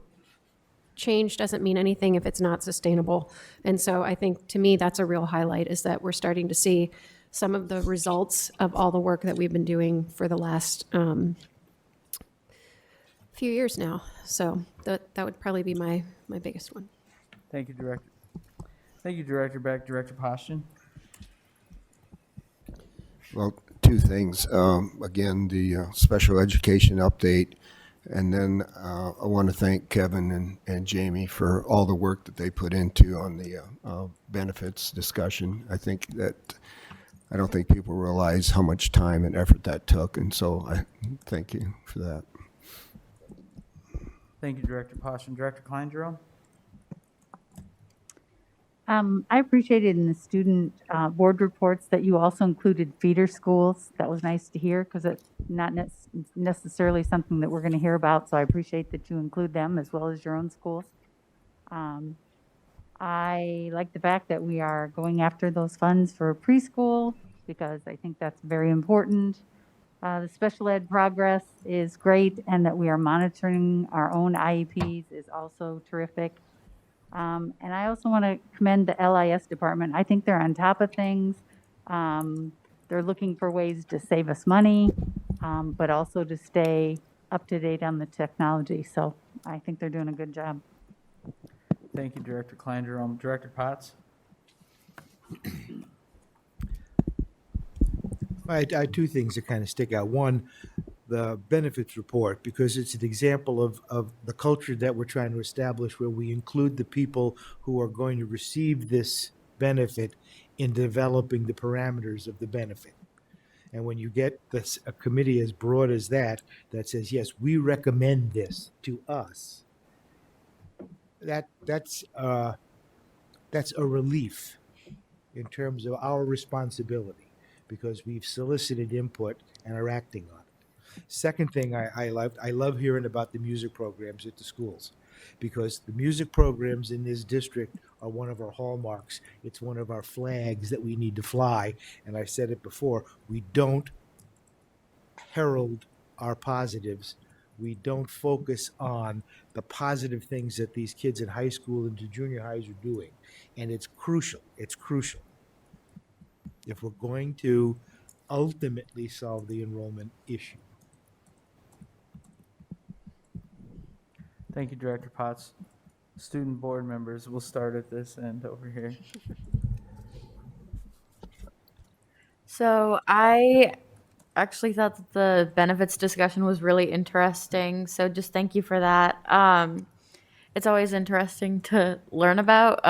change doesn't mean anything if it's not sustainable. And so I think, to me, that's a real highlight, is that we're starting to see some of the results of all the work that we've been doing for the last few years now. So that would probably be my biggest one. Thank you, Director. Thank you, Director Beck. Director Poston. Well, two things. Again, the special education update, and then I want to thank Kevin and Jamie for all the work that they put into on the benefits discussion. I don't think people realize how much time and effort that took, and so I thank you for that. Thank you, Director Poston. Director Klein Jerome. I appreciated in the student board reports that you also included feeder schools. That was nice to hear because it's not necessarily something that we're going to hear about. So I appreciate that you include them as well as your own schools. I like the fact that we are going after those funds for preschool because I think that's very important. The special ed progress is great, and that we are monitoring our own IEPs is also terrific. And I also want to commend the LIS department. I think they're on top of things. They're looking for ways to save us money, but also to stay up to date on the technology. So I think they're doing a good job. Thank you, Director Klein Jerome. Director Potts. I had two things that kind of stick out. One, the benefits report, because it's an example of the culture that we're trying to establish where we include the people who are going to receive this benefit in developing the parameters of the benefit. And when you get a committee as broad as that says, yes, we recommend this to us, that's a relief in terms of our responsibility, because we've solicited input and are acting on it. Second thing I love hearing about the music programs at the schools, because the music programs in this district are one of our hallmarks. It's one of our flags that we need to fly. And I said it before, we don't herald our positives. We don't focus on the positive things that these kids in high school and to junior highs are doing. And it's crucial. It's crucial. If we're going to ultimately solve the enrollment issue. Thank you, Director Potts. Student board members, we'll start at this end over here. So I actually thought that the benefits discussion was really interesting. So just thank you for that. It's always interesting to learn about,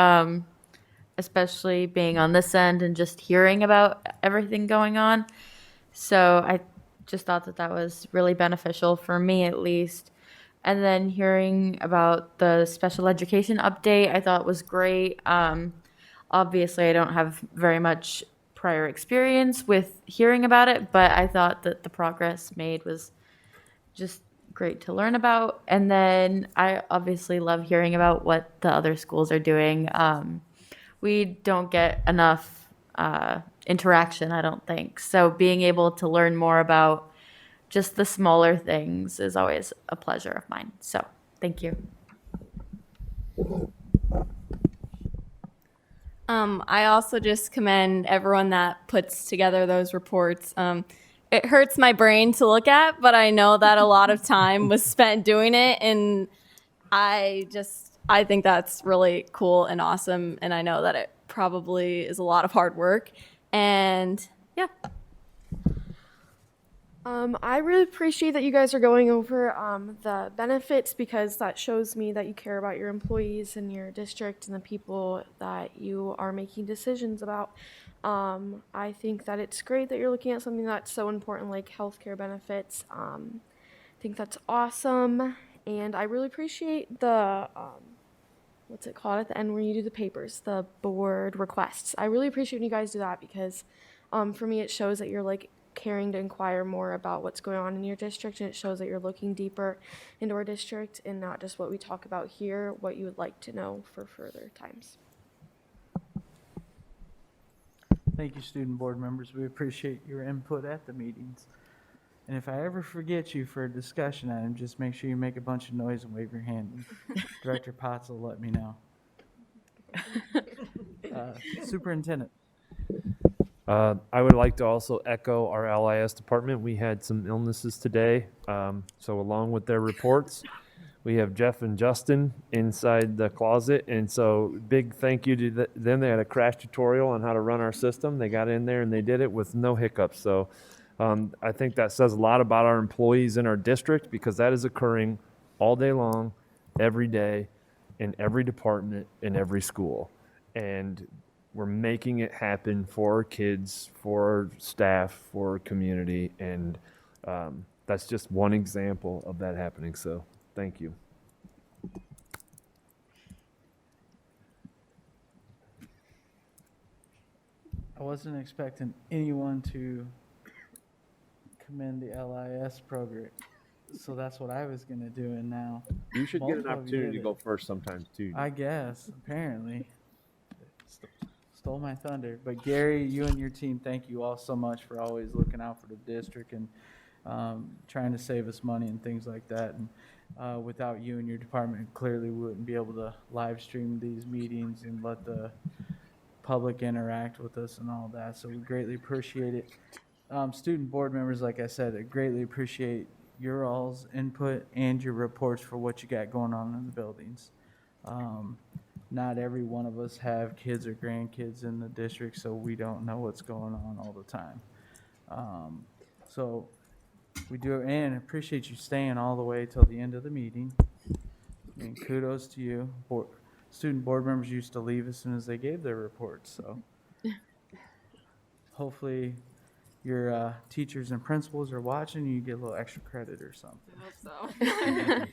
especially being on this end and just hearing about everything going on. So I just thought that that was really beneficial for me, at least. And then hearing about the special education update, I thought was great. Obviously, I don't have very much prior experience with hearing about it, but I thought that the progress made was just great to learn about. And then I obviously love hearing about what the other schools are doing. We don't get enough interaction, I don't think. So being able to learn more about just the smaller things is always a pleasure of mine. So thank you. I also just commend everyone that puts together those reports. It hurts my brain to look at, but I know that a lot of time was spent doing it, and I think that's really cool and awesome, and I know that it probably is a lot of hard work, and yeah. I really appreciate that you guys are going over the benefits, because that shows me that you care about your employees and your district and the people that you are making decisions about. I think that it's great that you're looking at something that's so important like healthcare benefits. I think that's awesome, and I really appreciate the what's it called at the end when you do the papers, the board requests. I really appreciate when you guys do that, because for me it shows that you're like caring to inquire more about what's going on in your district, and it shows that you're looking deeper into our district and not just what we talk about here, what you would like to know for further times. Thank you, student board members. We appreciate your input at the meetings. And if I ever forget you for a discussion item, just make sure you make a bunch of noise and wave your hand. Director Potts will let me know. Superintendent. I would like to also echo our LIS department. We had some illnesses today. So along with their reports, We have Jeff and Justin inside the closet, and so big thank you to them. They had a crash tutorial on how to run our system. They got in there and they did it with no hiccups. So I think that says a lot about our employees in our district, because that is occurring all day long, every day, in every department, in every school. And we're making it happen for our kids, for our staff, for our community, and that's just one example of that happening. So thank you. I wasn't expecting anyone to commend the LIS program, so that's what I was gonna do, and now You should get an multiple of you opportunity to did go it. first sometimes too. I guess, apparently. Stole my thunder. But Gary, you and your team, thank you all so much for always looking out for the district and trying to save us money and things like that. And without you and your department, clearly we wouldn't be able to live stream these meetings and let the public interact with us and all that. So we greatly appreciate it. Student board members, like I said, I greatly appreciate your all's input and your reports for what you got going on in the buildings. Not every one of us have kids or grandkids in the district, so we don't know what's going on all the time. So we do, and appreciate you staying all the way till the end of the meeting. And kudos to you. Student board members used to leave as soon as they gave their reports, so hopefully your teachers and principals are watching, you get a little extra credit or something. I hope so.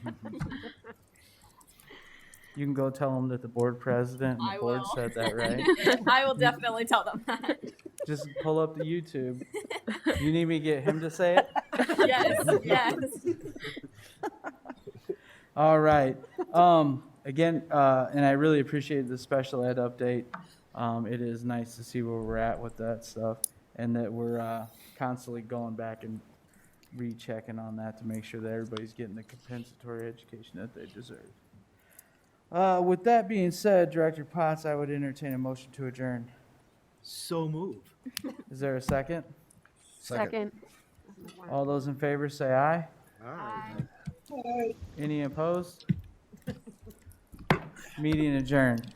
You can go tell them that the board president and the board said that, right? I will definitely tell them that. Just pull up the YouTube. You need me to get him to say it? Yes, yes. All right. Again, and I really appreciate the special ed update. It is nice to see where we're at with that stuff, and that we're constantly going back and rechecking on that to make sure that everybody's getting the compensatory education that they deserve. With that being said, Director Potts, I would entertain a motion to adjourn. So move. Is there a second? Second. All those in favor say aye. Aye. Any opposed? Meeting adjourned.